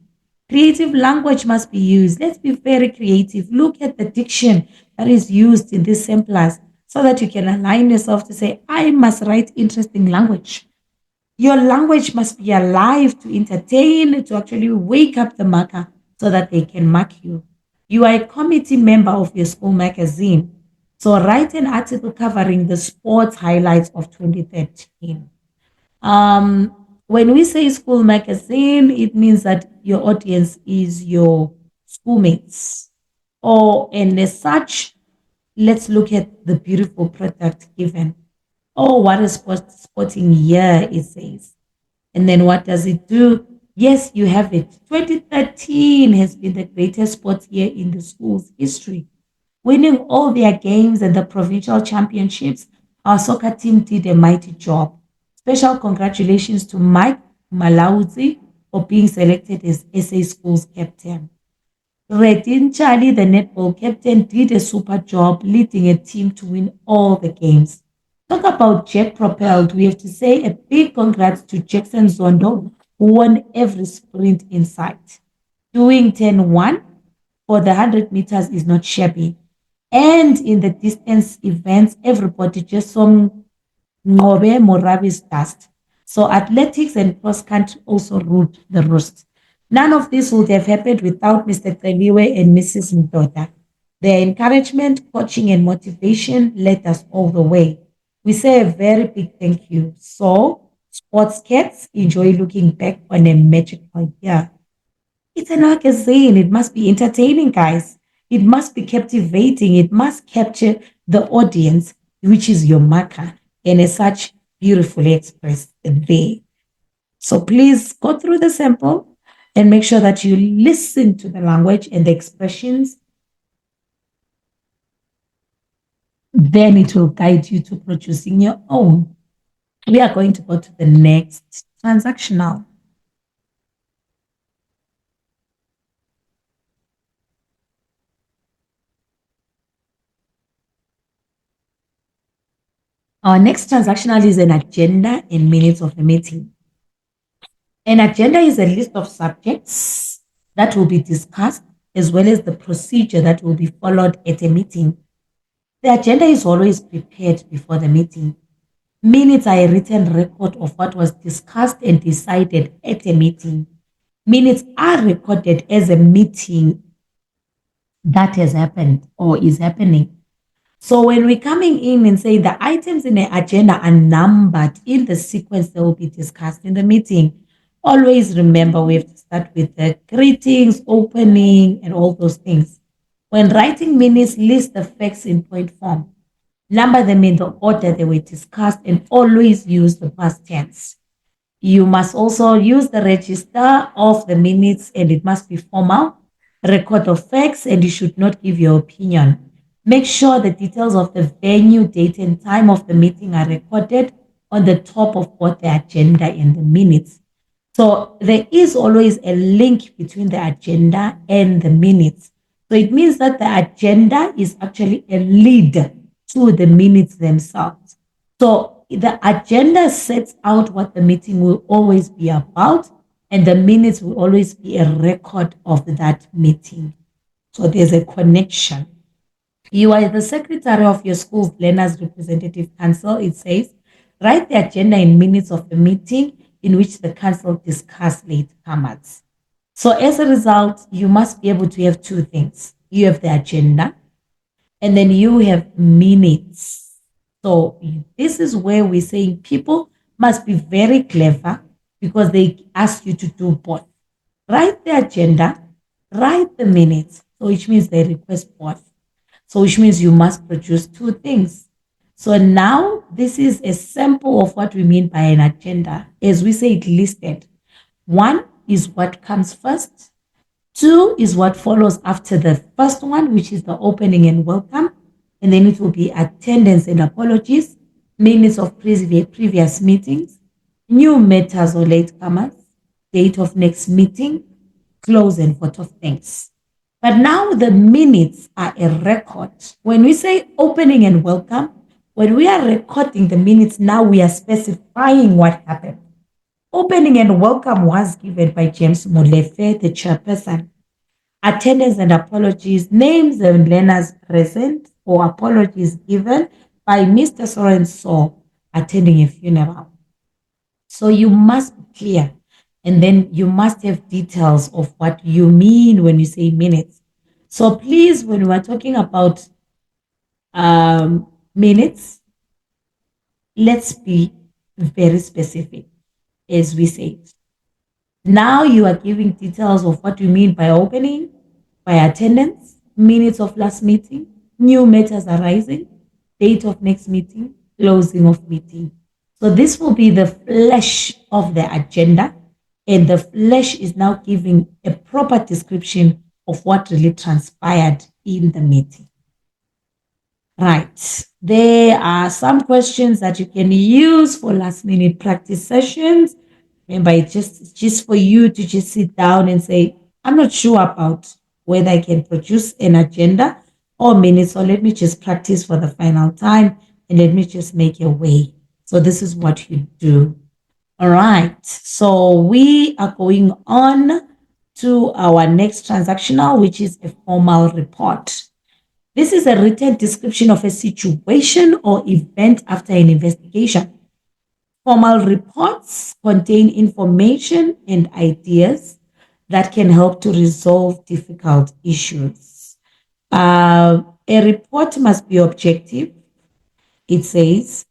Creative language must be used. Let's be very creative. Look at the diction that is used in these samplers so that you can align yourself to say, I must write interesting language. Your language must be alive to entertain, to actually wake up the marker so that they can mark you. You are a committee member of your school magazine. So write an article covering the sports highlights of 2013. When we say school magazine, it means that your audience is your schoolmates. And as such, let's look at the beautiful product given. Oh, what a sporting year, it says. And then what does it do? Yes, you have it. 2013 has been the greatest sports year in the school's history. Winning all their games and the provincial championships, our soccer team did a mighty job. Special congratulations to Mike Malauzi for being selected as SA Schools captain. Retin Charlie, the netball captain, did a super job leading a team to win all the games. Talk about jet propelled. We have to say a big congrats to Jackson Zondo, who won every sprint in sight. Doing 10-1 for the 100 meters is not shabby. And in the distance events, everybody just saw Ngobe Morabi's dust. So athletics and cross country also ruled the roost. None of this would have happened without Mr. Teliwe and Mrs. Mdota. Their encouragement, coaching, and motivation led us all the way. We say a very big thank you. So, sports cats enjoy looking back on a magical year. It's a magazine. It must be entertaining, guys. It must be captivating. It must capture the audience, which is your marker, and as such, beautifully expressed there. So please go through the sample and make sure that you listen to the language and the expressions. Then it will guide you to producing your own. We are going to go to the next transactional. Our next transactional is an agenda in minutes of the meeting. An agenda is a list of subjects that will be discussed as well as the procedure that will be followed at a meeting. The agenda is always prepared before the meeting. Minutes are a written record of what was discussed and decided at a meeting. Minutes are recorded as a meeting that has happened or is happening. So when we're coming in and say the items in the agenda are numbered in the sequence that will be discussed in the meeting, always remember we have to start with the greetings, opening, and all those things. When writing minutes, list the facts in point form. Number them in the order they were discussed and always use the past tense. You must also use the register of the minutes and it must be formal, record of facts, and you should not give your opinion. Make sure the details of the venue, date, and time of the meeting are recorded on the top of both the agenda and the minutes. So there is always a link between the agenda and the minutes. So it means that the agenda is actually a lead to the minutes themselves. So the agenda sets out what the meeting will always be about, and the minutes will always be a record of that meeting. So there's a connection. You are the secretary of your school's Learners Representative Council, it says. Write the agenda in minutes of the meeting in which the council discussed latecomers. So as a result, you must be able to have two things. You have the agenda, and then you have minutes. So this is where we're saying people must be very clever because they ask you to do both. Write the agenda, write the minutes. So which means they request both. So which means you must produce two things. So now this is a sample of what we mean by an agenda. As we say it listed. One is what comes first. Two is what follows after the first one, which is the opening and welcome. And then it will be attendance and apologies, minutes of previous meetings, new matters or latecomers, date of next meeting, close and vote of thanks. But now the minutes are a record. When we say opening and welcome, when we are recording the minutes, now we are specifying what happened. Opening and welcome was given by James Molefe, the chairperson. Attendance and apologies, names and learners present or apologies given by Mr. Soren So attending a funeral. So you must be clear. And then you must have details of what you mean when you say minutes. So please, when we're talking about minutes, let's be very specific, as we say. Now you are giving details of what you mean by opening, by attendance, minutes of last meeting, new matters arising, date of next meeting, closing of meeting. So this will be the flesh of the agenda, and the flesh is now giving a proper description of what really transpired in the meeting. Right. There are some questions that you can use for last minute practice sessions. Remember, it's just for you to just sit down and say, I'm not sure about whether I can produce an agenda or minutes, or let me just practice for the final time and let me just make a way. So this is what you do. All right. So we are going on to our next transactional, which is a formal report. This is a written description of a situation or event after an investigation. Formal reports contain information and ideas that can help to resolve difficult issues. A report must be objective. It says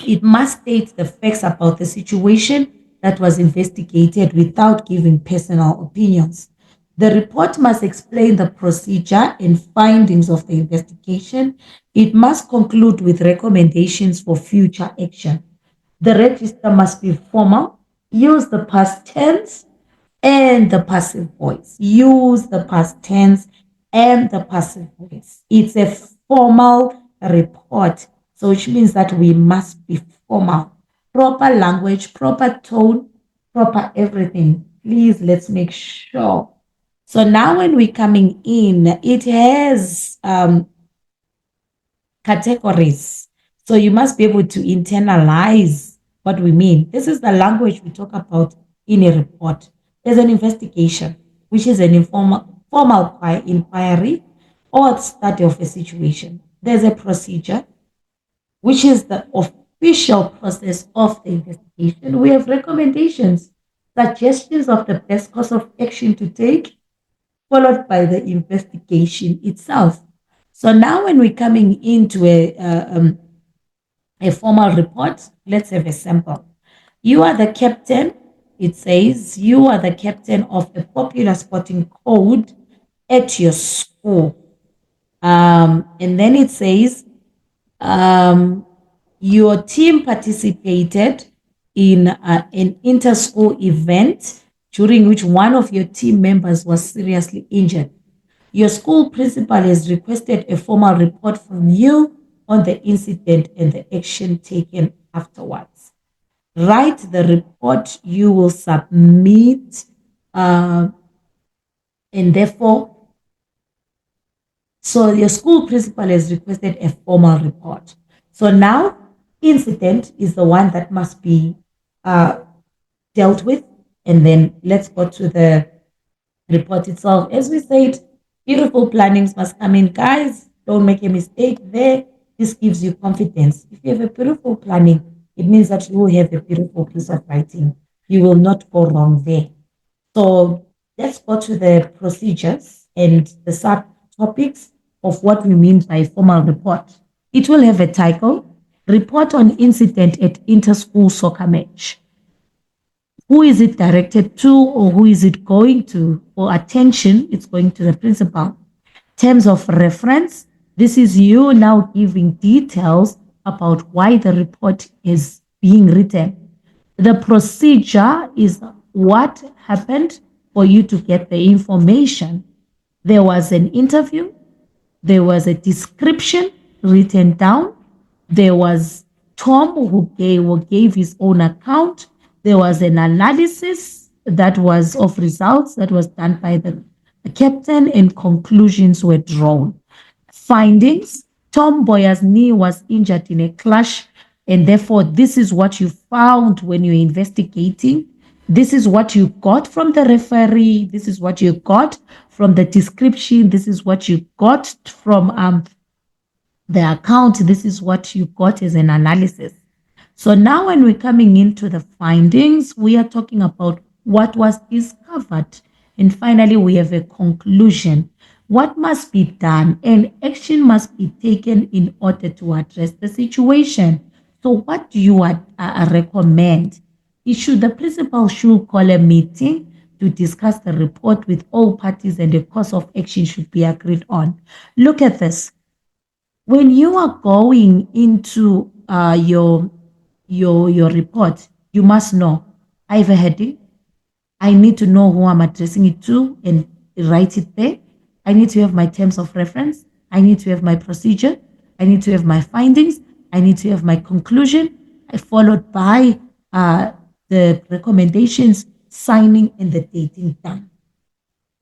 it must state the facts about the situation that was investigated without giving personal opinions. The report must explain the procedure and findings of the investigation. It must conclude with recommendations for future action. The register must be formal. Use the past tense and the passive voice. Use the past tense and the passive voice. It's a formal report, so which means that we must be formal. Proper language, proper tone, proper everything. Please, let's make sure. So now when we're coming in, it has categories. So you must be able to internalize what we mean. This is the language we talk about in a report. There's an investigation, which is an formal inquiry or study of a situation. There's a procedure, which is the official process of the investigation. We have recommendations, suggestions of the best course of action to take, followed by the investigation itself. So now when we're coming into a formal report, let's have a sample. You are the captain. It says you are the captain of a popular sporting code at your school. And then it says your team participated in an inter-school event during which one of your team members was seriously injured. Your school principal has requested a formal report from you on the incident and the action taken afterwards. Write the report you will submit, and therefore, so your school principal has requested a formal report. So now, incident is the one that must be dealt with, and then let's go to the report itself. As we said, beautiful plannings must come in. Guys, don't make a mistake there. This gives you confidence. If you have a beautiful planning, it means that you will have a beautiful piece of writing. You will not go wrong there. So let's go to the procedures and the subtopics of what we mean by formal report. It will have a title, Report on Incident at Inter-School Soccer Match. Who is it directed to, or who is it going to? For attention, it's going to the principal. Terms of reference, this is you now giving details about why the report is being written. The procedure is what happened for you to get the information. There was an interview, there was a description written down, there was Tom who gave his own account, there was an analysis that was of results that was done by the captain, and conclusions were drawn. Findings, Tom Boyer's knee was injured in a clash, and therefore this is what you found when you're investigating. This is what you got from the referee. This is what you got from the description. This is what you got from the account. This is what you got as an analysis. So now when we're coming into the findings, we are talking about what was discovered. And finally, we have a conclusion. What must be done, and action must be taken in order to address the situation. So what do you recommend? The principal should call a meeting to discuss the report with all parties, and a course of action should be agreed on. Look at this. When you are going into your report, you must know, I have a heading. I need to know who I'm addressing it to and write it there. I need to have my terms of reference. I need to have my procedure. I need to have my findings. I need to have my conclusion, followed by the recommendations, signing and the dating done.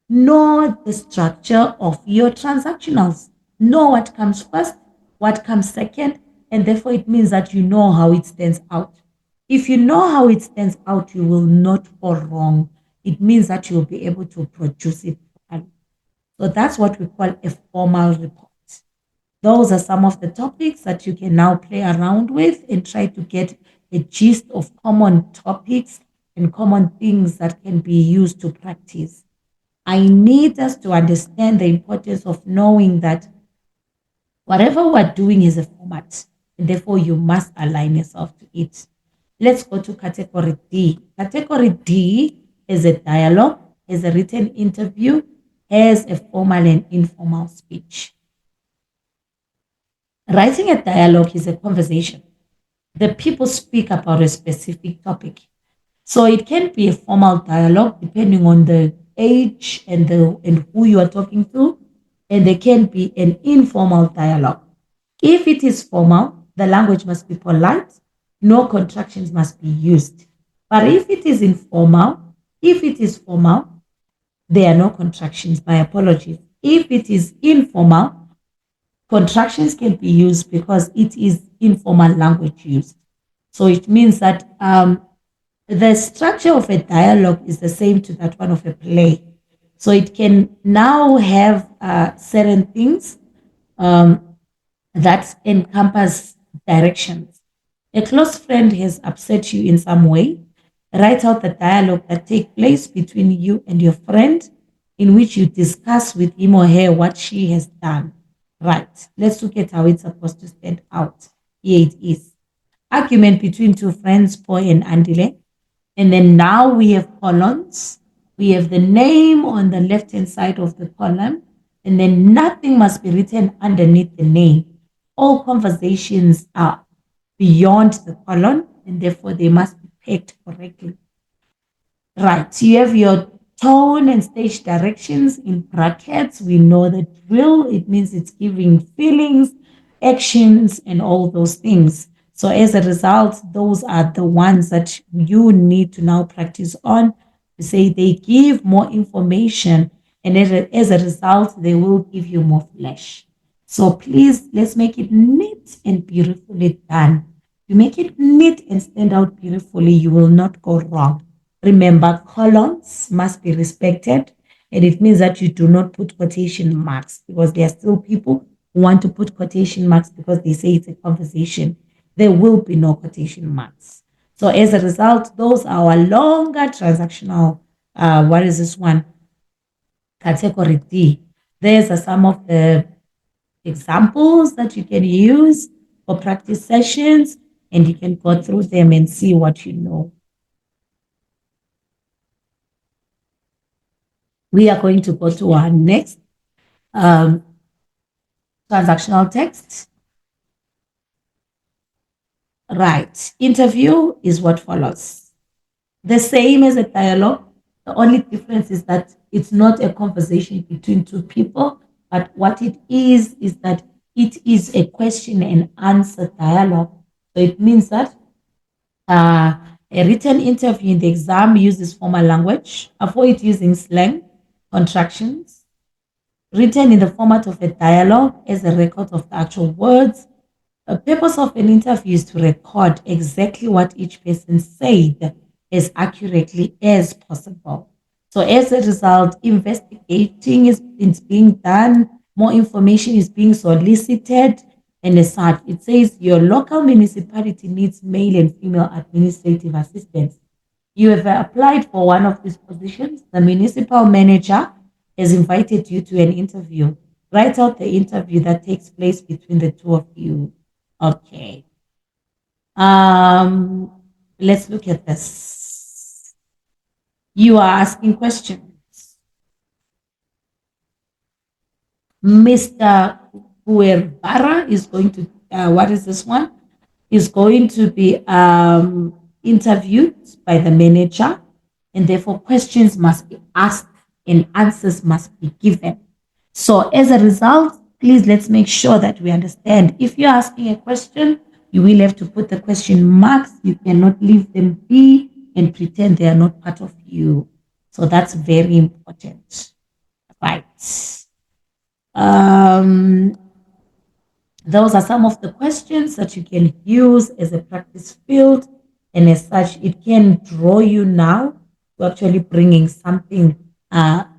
Know the structure of your transactionals. Know what comes first, what comes second, and therefore it means that you know how it stands out. If you know how it stands out, you will not go wrong. It means that you'll be able to produce it properly. So that's what we call a formal report. Those are some of the topics that you can now play around with and try to get a gist of common topics and common things that can be used to practice. I need us to understand the importance of knowing that whatever we're doing is a format, and therefore you must align yourself to it. Let's go to category D. Category D is a dialogue, is a written interview, has a formal and informal speech. Writing a dialogue is a conversation. The people speak about a specific topic. So it can be a formal dialogue depending on the age and who you are talking to, and there can be an informal dialogue. If it is formal, the language must be polite, no contractions must be used. But if it is informal, if it is formal, there are no contractions. My apologies. If it is informal, contractions can be used because it is informal language used. So it means that the structure of a dialogue is the same to that one of a play. So it can now have certain things that encompass directions. A close friend has upset you in some way. Write out the dialogue that takes place between you and your friend in which you discuss with him or her what she has done. Right. Let's look at how it's supposed to stand out. Here it is. Argument between two friends, Boy and Andile. And then now we have columns. We have the name on the left-hand side of the column, and then nothing must be written underneath the name. All conversations are beyond the column, and therefore they must be pegged correctly. Right, you have your tone and stage directions in brackets. We know the drill. It means it's giving feelings, actions, and all those things. So as a result, those are the ones that you need to now practice on. To say they give more information, and as a result, they will give you more flesh. So please, let's make it neat and beautifully done. You make it neat and stand out beautifully, you will not go wrong. Remember, columns must be respected, and it means that you do not put quotation marks because there are still people who want to put quotation marks because they say it's a conversation. There will be no quotation marks. So as a result, those are our longer transactional. What is this one? Category D. These are some of the examples that you can use for practice sessions, and you can go through them and see what you know. We are going to go to our next transactional text. Right. Interview is what follows. The same as a dialogue. The only difference is that it's not a conversation between two people, but what it is that it is a question and answer dialogue. So it means that a written interview in the exam uses formal language. Avoid using slang, contractions. Written in the format of a dialogue as a record of the actual words. The purpose of an interview is to record exactly what each person said as accurately as possible. So as a result, investigating is being done, more information is being solicited, and as such, it says your local municipality needs male and female administrative assistants. You have applied for one of these positions. The municipal manager has invited you to an interview. Write out the interview that takes place between the two of you. Okay. Let's look at this. You are asking questions. Mr. Guevara is going to, what is this one? Is going to be interviewed by the manager, and therefore questions must be asked and answers must be given. So as a result, please let's make sure that we understand. If you're asking a question, you will have to put the question marks. You cannot leave them be, and pretend they are not part of you. So that's very important. Right. Um, those are some of the questions that you can use as a practice field. And as such, it can draw you now to actually bringing something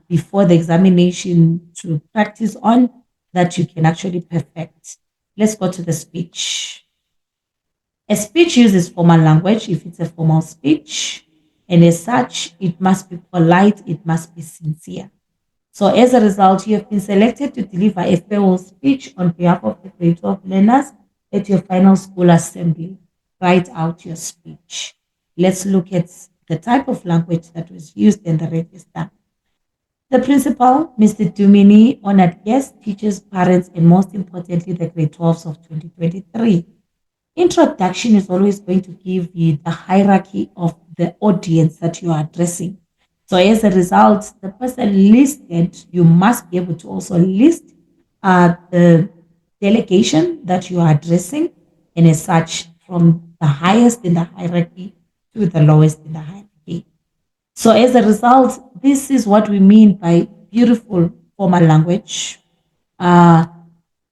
before the examination to practice on that you can actually perfect. Let's go to the speech. A speech uses formal language if it's a formal speech. And as such, it must be polite, it must be sincere. So as a result, you have been selected to deliver a farewell speech on behalf of the grade 12 learners at your final school assembly. Write out your speech. Let's look at the type of language that was used in the register. The principal, Mr. Dumini, honored guests, teachers, parents, and most importantly, the grade 12s of 2023. Introduction is always going to give you the hierarchy of the audience that you are addressing. So as a result, the person listed, you must be able to also list the delegation that you are addressing, and as such, from the highest in the hierarchy to the lowest in the hierarchy. So as a result, this is what we mean by beautiful formal language. Uh,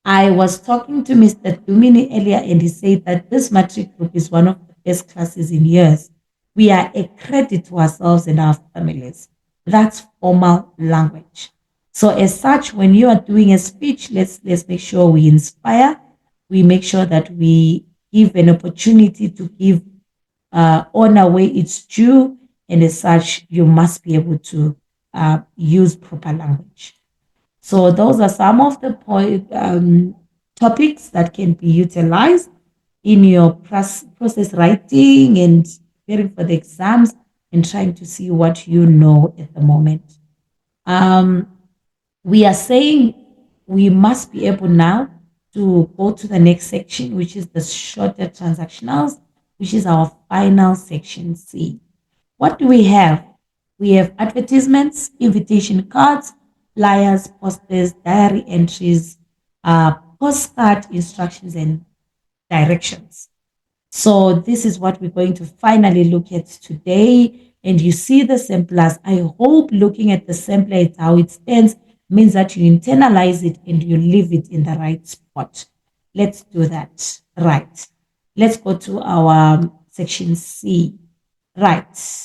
I was talking to Mr. Dumini earlier, and he said that this matric group is one of the best classes in years. We are a credit to ourselves and our families. That's formal language. So as such, when you are doing a speech, let's make sure we inspire. We make sure that we give an opportunity to give honor where it's due, and as such, you must be able to use proper language. So those are some of the topics that can be utilized in your process writing and preparing for the exams and trying to see what you know at the moment. Um, we are saying we must be able now to go to the next section, which is the shorter transactionals, which is our final section C. What do we have? We have advertisements, invitation cards, flyers, posters, diary entries, postcard instructions, and directions. So this is what we're going to finally look at today. And you see the samplers. I hope looking at the sampler, it's how it stands, means that you internalize it and you leave it in the right spot. Let's do that. Right. Let's go to our section C. Right.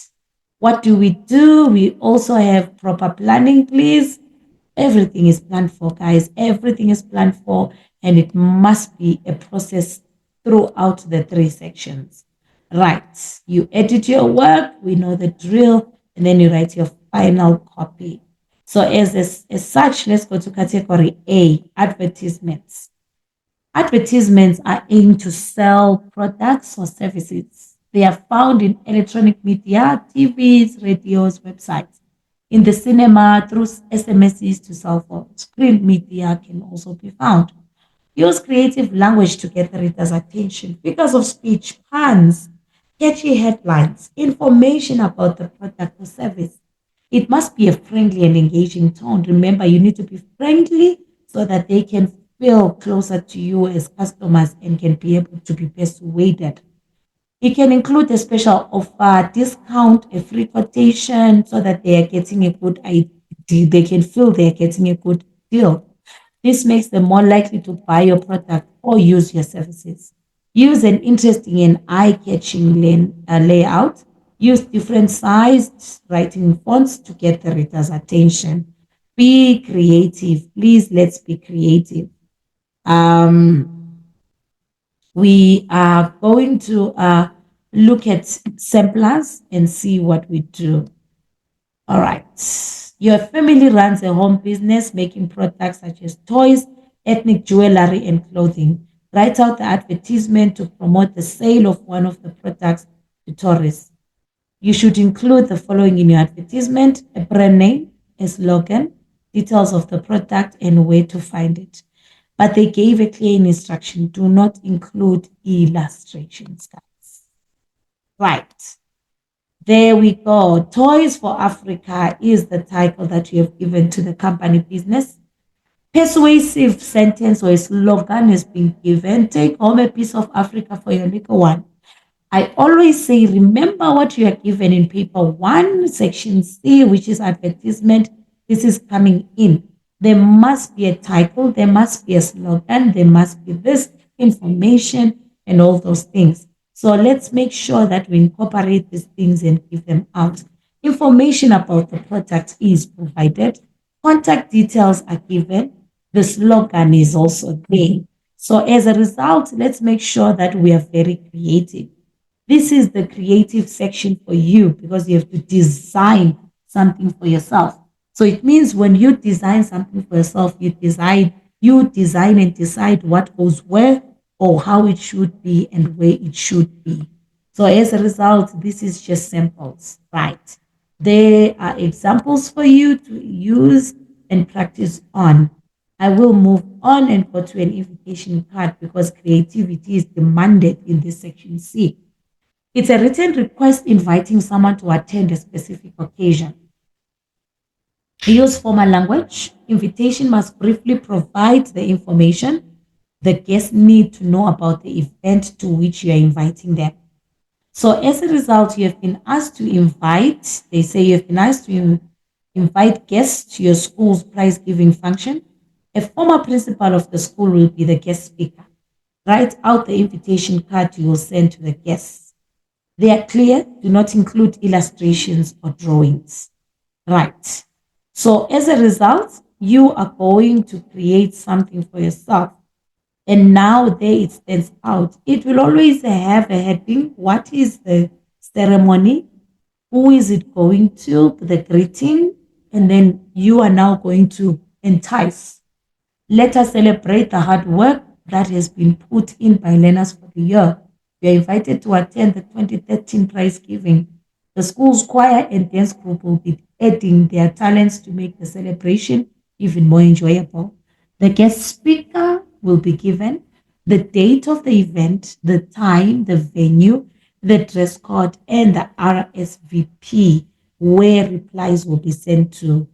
What do we do? We also have proper planning, please. Everything is planned for, guys. Everything is planned for, and it must be a process throughout the three sections. Right. You edit your work, we know the drill, and then you write your final copy. So as such, let's go to category A, advertisements. Advertisements are aimed to sell products or services. They are found in electronic media, TVs, radios, websites. In the cinema, through SMSs to cell phones. Print media can also be found. Use creative language to get the reader's attention. Figures of speech, puns, catchy headlines, information about the product or service. It must be a friendly and engaging tone. Remember, you need to be friendly so that they can feel closer to you as customers and can be able to be persuaded. It can include a special offer, discount, a free quotation so that they are getting a good idea. They can feel they are getting a good deal. This makes them more likely to buy your product or use your services. Use an interesting and eye-catching layout. Use different sized writing fonts to get the reader's attention. Be creative. Please, let's be creative. We are going to look at samplers and see what we do. All right. Your family runs a home business making products such as toys, ethnic jewelry, and clothing. Write out the advertisement to promote the sale of one of the products to tourists. You should include the following in your advertisement: a brand name, a slogan, details of the product, and where to find it. But they gave a clear instruction: do not include illustrations, guys. Right. There we go. Toys for Africa is the title that you have given to the company business. Persuasive sentence or a slogan has been given. Take home a piece of Africa for your little one. I always say, remember what you are given in paper 1, section C, which is advertisement. This is coming in. There must be a title, there must be a slogan, there must be this information and all those things. So let's make sure that we incorporate these things and give them out. Information about the product is provided. Contact details are given. The slogan is also there. So as a result, let's make sure that we are very creative. This is the creative section for you because you have to design something for yourself. So it means when you design something for yourself, you design and decide what goes where or how it should be and where it should be. So as a result, this is just samples, right? There are examples for you to use and practice on. I will move on and go to an invitation card because creativity is demanded in this section C. It's a written request inviting someone to attend a specific occasion. Use formal language. Invitation must briefly provide the information the guests need to know about the event to which you are inviting them. So as a result, you have been asked to invite, they say you have been asked to invite guests to your school's prize giving function. A former principal of the school will be the guest speaker. Write out the invitation card you will send to the guests. They are clear, do not include illustrations or drawings. Right. So as a result, you are going to create something for yourself. And now there it stands out. It will always have a heading. What is the ceremony? Who is it going to? The greeting. And then you are now going to entice. Let us celebrate the hard work that has been put in by learners for the year. You are invited to attend the 2013 prize giving. The school's choir and dance group will be adding their talents to make the celebration even more enjoyable. The guest speaker will be given the date of the event, the time, the venue, the dress code, and the RSVP where replies will be sent to.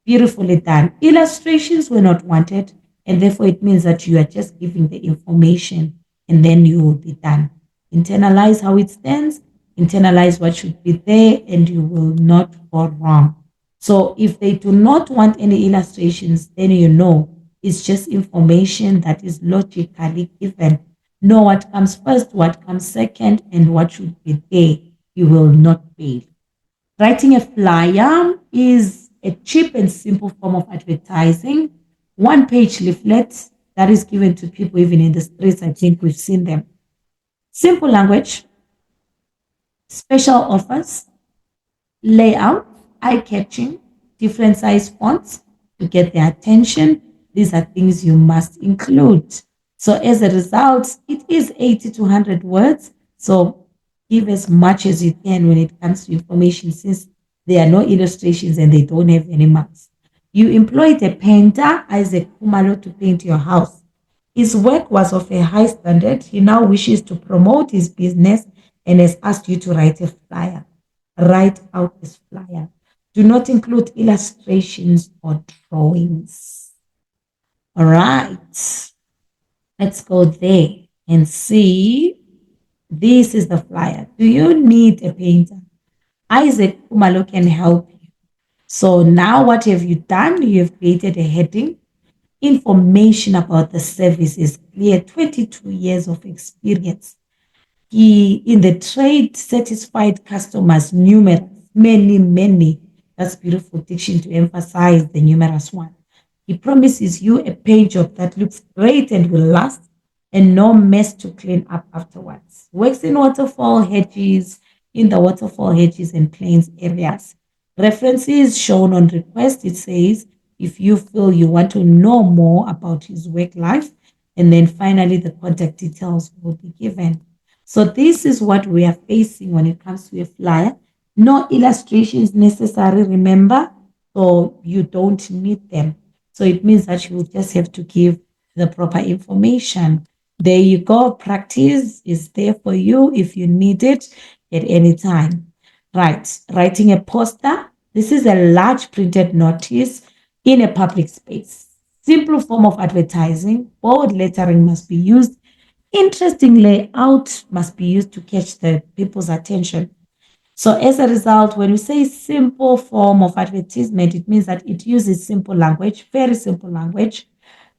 Beautifully done. Illustrations were not wanted, and therefore it means that you are just giving the information and then you will be done. Internalize how it stands, internalize what should be there, and you will not go wrong. So if they do not want any illustrations, then you know it's just information that is logically given. Know what comes first, what comes second, and what should be there. You will not fail. Writing a flyer is a cheap and simple form of advertising. One-page leaflet that is given to people even in the streets. I think we've seen them. Simple language, special offers, layout, eye-catching, different size fonts to get their attention. These are things you must include. So as a result, it is 80 to 100 words. So give as much as you can when it comes to information since there are no illustrations and they don't have any marks. You employed a painter, Isaac Kumalo, to paint your house. His work was of a high standard. He now wishes to promote his business and has asked you to write a flyer. Write out this flyer. Do not include illustrations or drawings. All right. Let's go there and see. This is the flyer. Do you need a painter? Isaac Kumalo can help you. So now what have you done? You have created a heading. Information about the service is clear. 22 years of experience. He, in the trade, satisfied customers, numerous, many. That's beautiful diction to emphasize the numerous one. He promises you a paint job that looks great and will last, and no mess to clean up afterwards. Works in waterfall hedges, in the waterfall hedges and plains areas. References shown on request. It says if you feel you want to know more about his work life, and then finally the contact details will be given. So this is what we are facing when it comes to a flyer. No illustrations necessary, remember, so you don't need them. So it means that you just have to give the proper information. There you go. Practice is there for you if you need it at any time. Right. Writing a poster. This is a large printed notice in a public space. Simple form of advertising. Bold lettering must be used. Interesting layout must be used to catch the people's attention. So as a result, when we say simple form of advertisement, it means that it uses simple language, very simple language.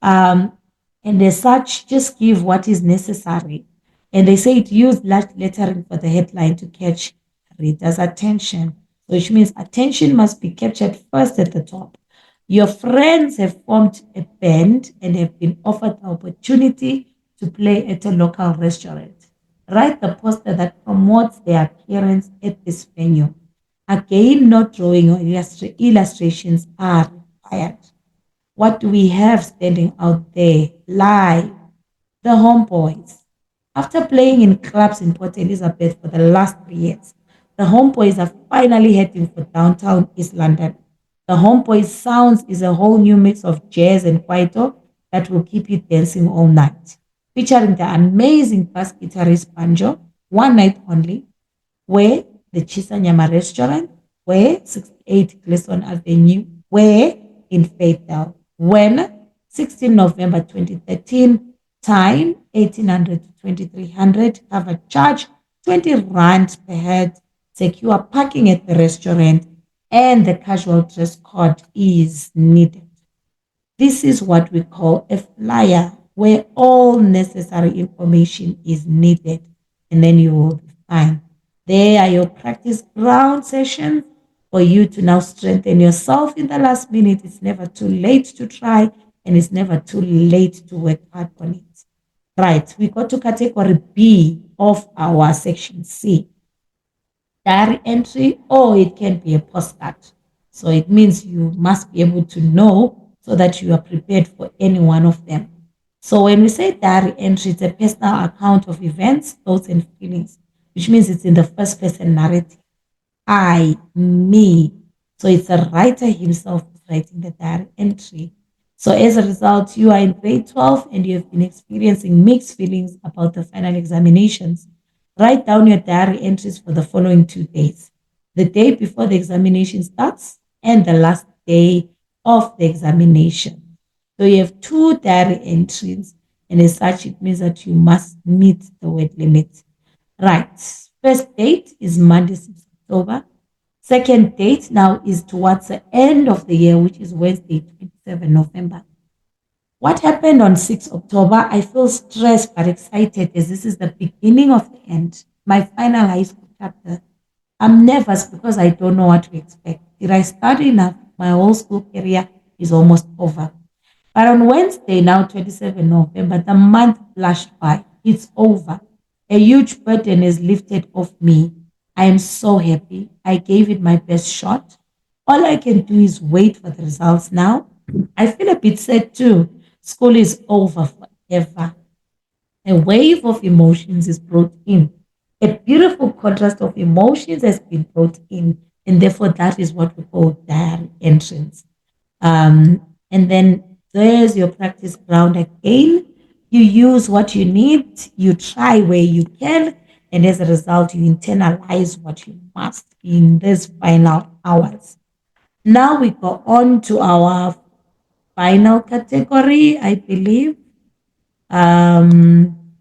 Um, and as such, just give what is necessary. And they say it used large lettering for the headline to catch readers' attention. So which means attention must be captured first at the top. Your friends have formed a band and have been offered the opportunity to play at a local restaurant. Write the poster that promotes their appearance at this venue. Again, no drawing or illustrations are required. What do we have standing out there? Live. The Homeboys. After playing in clubs in Port Elizabeth for the last 3 years, the Homeboys are finally heading for downtown East London. The Homeboys sounds is a whole new mix of jazz and kwaito that will keep you dancing all night. Featuring the amazing bass guitarist Banjo, one night only, where the Chisanyama restaurant, where 68 Gleason Avenue, where in Fayetteville. When 16 November 2013, time 1800 to 2300, cover charge 20 rand per head, secure parking at the restaurant, and the casual dress code is needed. This is what we call a flyer where all necessary information is needed, and then you will be fine. There are your practice ground sessions for you to now strengthen yourself in the last minute. It's never too late to try, and it's never too late to work hard on it. Right, we go to category B of our section C, diary entry, or it can be a postcard. So it means you must be able to know so that you are prepared for any one of them. So when we say diary entry, it's a personal account of events, thoughts, and feelings, which means it's in the first person narrative. I, me. So it's the writer himself who's writing the diary entry. So as a result, you are in grade 12 and you have been experiencing mixed feelings about the final examinations. Write down your diary entries for the following 2 days: the day before the examination starts and the last day of the examination. So you have 2 diary entries, and as such, it means that you must meet the word limit. Right. First date is Monday, 6th October. Second date now is towards the end of the year, which is Wednesday, 27 November. What happened on 6th October? I feel stressed but excited as this is the beginning of the end, my final high school chapter. I'm nervous because I don't know what to expect. Did I study enough? My whole school career is almost over. But on Wednesday, now 27 November, the month flashed by. It's over. A huge burden is lifted off me. I am so happy. I gave it my best shot. All I can do is wait for the results now. I feel a bit sad too. School is over forever. A wave of emotions is brought in. A beautiful contrast of emotions has been brought in. And therefore, that is what we call diary entrance. And then there's your practice ground again. You use what you need, you try where you can, and as a result, you internalize what you must in these final hours. Now we go on to our final category, I believe. Um,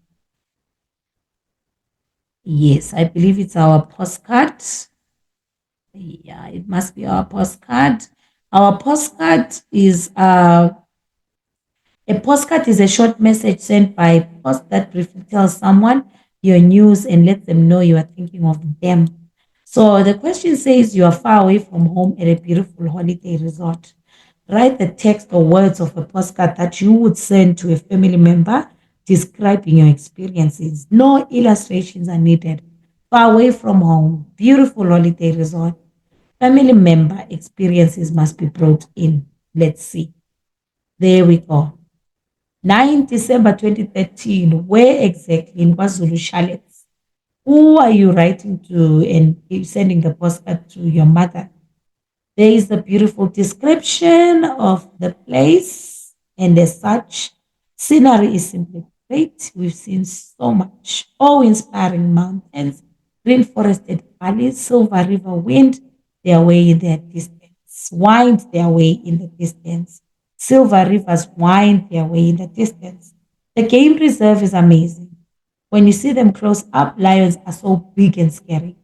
yes, I believe it's our postcard. Yeah, it must be our postcard. Our postcard is a postcard is a short message sent by post that briefly tells someone your news and let them know you are thinking of them. So the question says you are far away from home at a beautiful holiday resort. Write the text or words of a postcard that you would send to a family member describing your experiences. No illustrations are needed. Far away from home, beautiful holiday resort. Family member experiences must be brought in. Let's see. There we go. 9 December 2013, where exactly in KwaZulu Chalets? Who are you writing to and sending the postcard to your mother? There is a beautiful description of the place, and as such, scenery is simply great. We've seen so much awe-inspiring mountains, green forested valleys, silver river wind their way in their distance, wind their way in the distance. Silver rivers wind their way in the distance. The game reserve is amazing. When you see them close up, lions are so big and scary.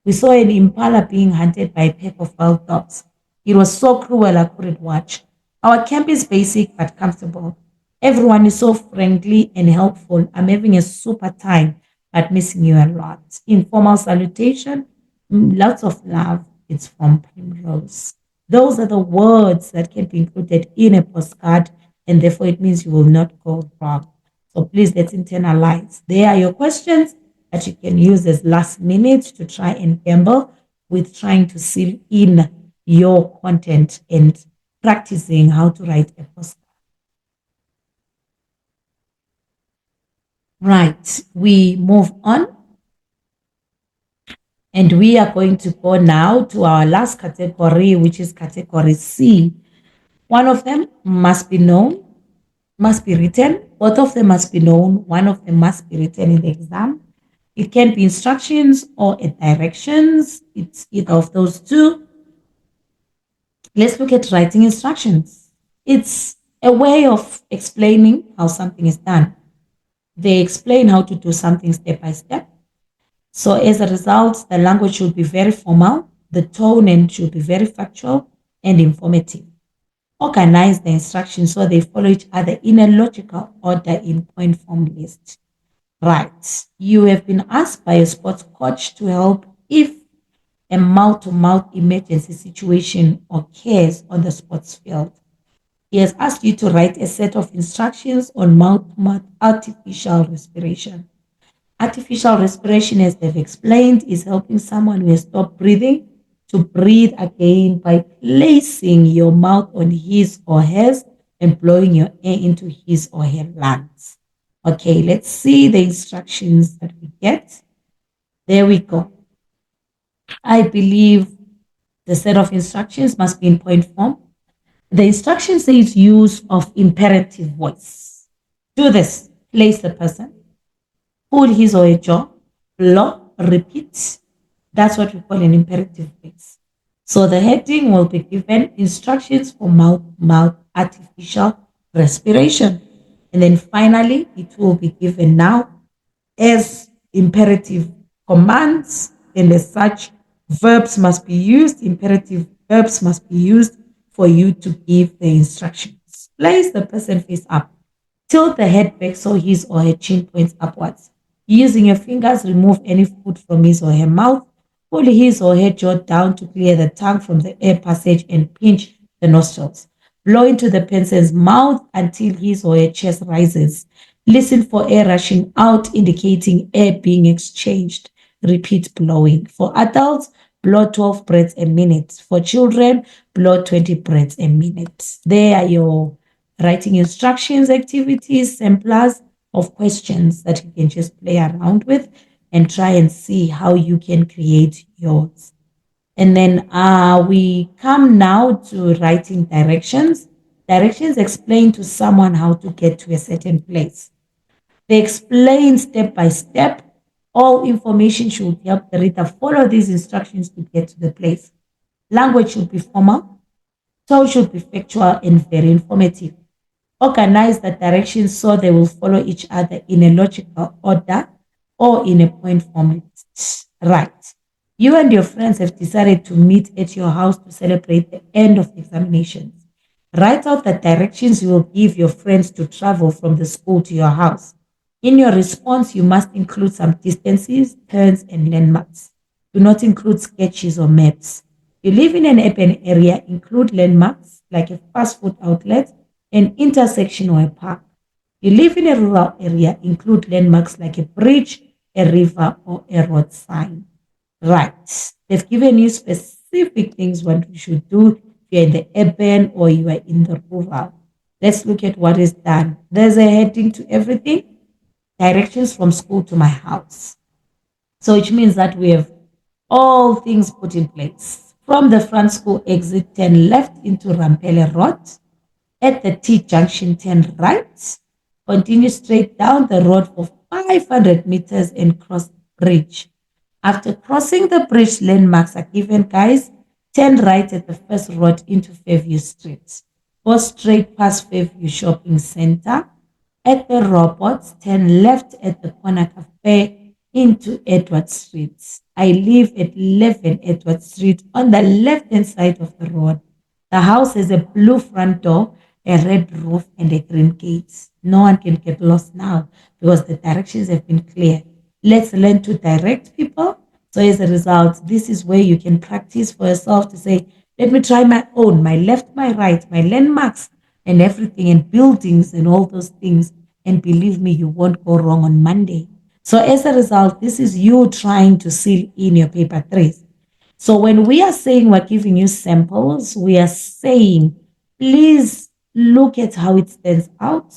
We saw an impala being hunted by a pack of wild dogs. It was so cruel I couldn't watch. Our camp is basic but comfortable. Everyone is so friendly and helpful. I'm having a super time, but missing you a lot. Informal salutation, lots of love. It's from Primrose. Those are the words that can be included in a postcard, and therefore it means you will not go wrong. So please let's internalize. There are your questions that you can use as last minute to try and gamble with trying to seal in your content and practicing how to write a postcard. Right, we move on and we are going to go now to our last category, which is category C. One of them must be known, must be written. Both of them must be known. One of them must be written in the exam. It can be instructions or directions. It's either of those two. Let's look at writing instructions. It's a way of explaining how something is done. They explain how to do something step by step. So as a result, the language should be very formal, the tone and should be very factual and informative. Organize the instructions so they follow each other in a logical order in point form list. Right. You have been asked by a sports coach to help if a mouth-to-mouth emergency situation occurs on the sports field. He has asked you to write a set of instructions on mouth-to-mouth artificial respiration. Artificial respiration, as they've explained, is helping someone who has stopped breathing to breathe again by placing your mouth on his or hers and blowing your air into his or her lungs. Okay, let's see the instructions that we get. There we go. I believe the set of instructions must be in point form. The instruction says use of imperative voice. Do this. Place the person. Pull his or her jaw. Blow. Repeat. That's what we call an imperative voice. So the heading will be given instructions for mouth artificial respiration. And then finally, it will be given now as imperative commands, and as such, verbs must be used, imperative verbs must be used for you to give the instructions. Place the person face up. Tilt the head back so his or her chin points upwards. Using your fingers, remove any food from his or her mouth. Pull his or her jaw down to clear the tongue from the air passage and pinch the nostrils. Blow into the person's mouth until his or her chest rises. Listen for air rushing out, indicating air being exchanged. Repeat blowing. For adults, blow 12 breaths a minute. For children, blow 20 breaths a minute. There are your writing instructions, activities, samplers of questions that you can just play around with and try and see how you can create yours. And then we come now to writing directions. Directions explain to someone how to get to a certain place. They explain step by step. All information should help the reader follow these instructions to get to the place. Language should be formal. Tone should be factual and very informative. Organize the directions so they will follow each other in a logical order or in a point form list. Right. You and your friends have decided to meet at your house to celebrate the end of the examinations. Write out the directions you will give your friends to travel from the school to your house. In your response, you must include some distances, turns, and landmarks. Do not include sketches or maps. You live in an urban area, include landmarks like a fast food outlet, an intersection, or a park. You live in a rural area, include landmarks like a bridge, a river, or a road sign. Right. They've given you specific things what you should do if you're in the urban or you are in the rural. Let's look at what is done. There's a heading to everything. Directions from school to my house. So which means that we have all things put in place. From the front school exit, turn left into Rampele Road. At the T junction, turn right. Continue straight down the road for 500 meters and cross the bridge. After crossing the bridge, landmarks are given, guys. Turn right at the first road into Fairview Street. Go straight past Fairview Shopping Center. at the robots, turn left at the corner cafe into Edward Street. I live at 11 Edward Street on the left-hand side of the road. The house has a blue front door, a red roof, and a green gate. No one can get lost now because the directions have been clear. Let's learn to direct people. So as a result, this is where you can practice for yourself to say, let me try my own, my left, my right, my landmarks and everything and buildings and all those things. And believe me, you won't go wrong on Monday. So as a result, this is you trying to seal in your paper trace. So when we are saying we're giving you samples, we are saying, please look at how it stands out,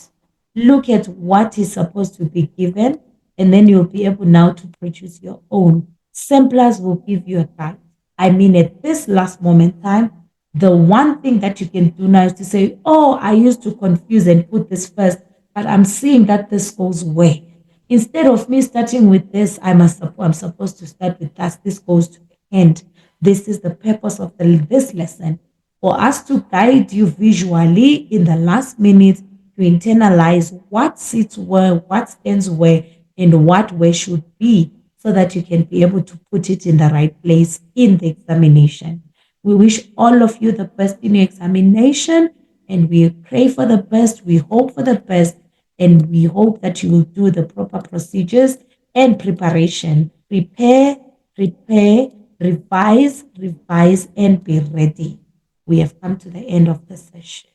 look at what is supposed to be given, and then you'll be able now to produce your own. Samplers will give you a guide. I mean, at this last moment time, the one thing that you can do now is to say, oh, I used to confuse and put this first, but I'm seeing that this goes where. Instead of me starting with this, I'm supposed to start with that. This goes to the end. This is the purpose of this lesson for us to guide you visually in the last minute to internalize what sits where, what stands where, and what where should be so that you can be able to put it in the right place in the examination. We wish all of you the best in your examination and we pray for the best. We hope for the best and we hope that you will do the proper procedures and preparation. Prepare, revise, and be ready. We have come to the end of the session.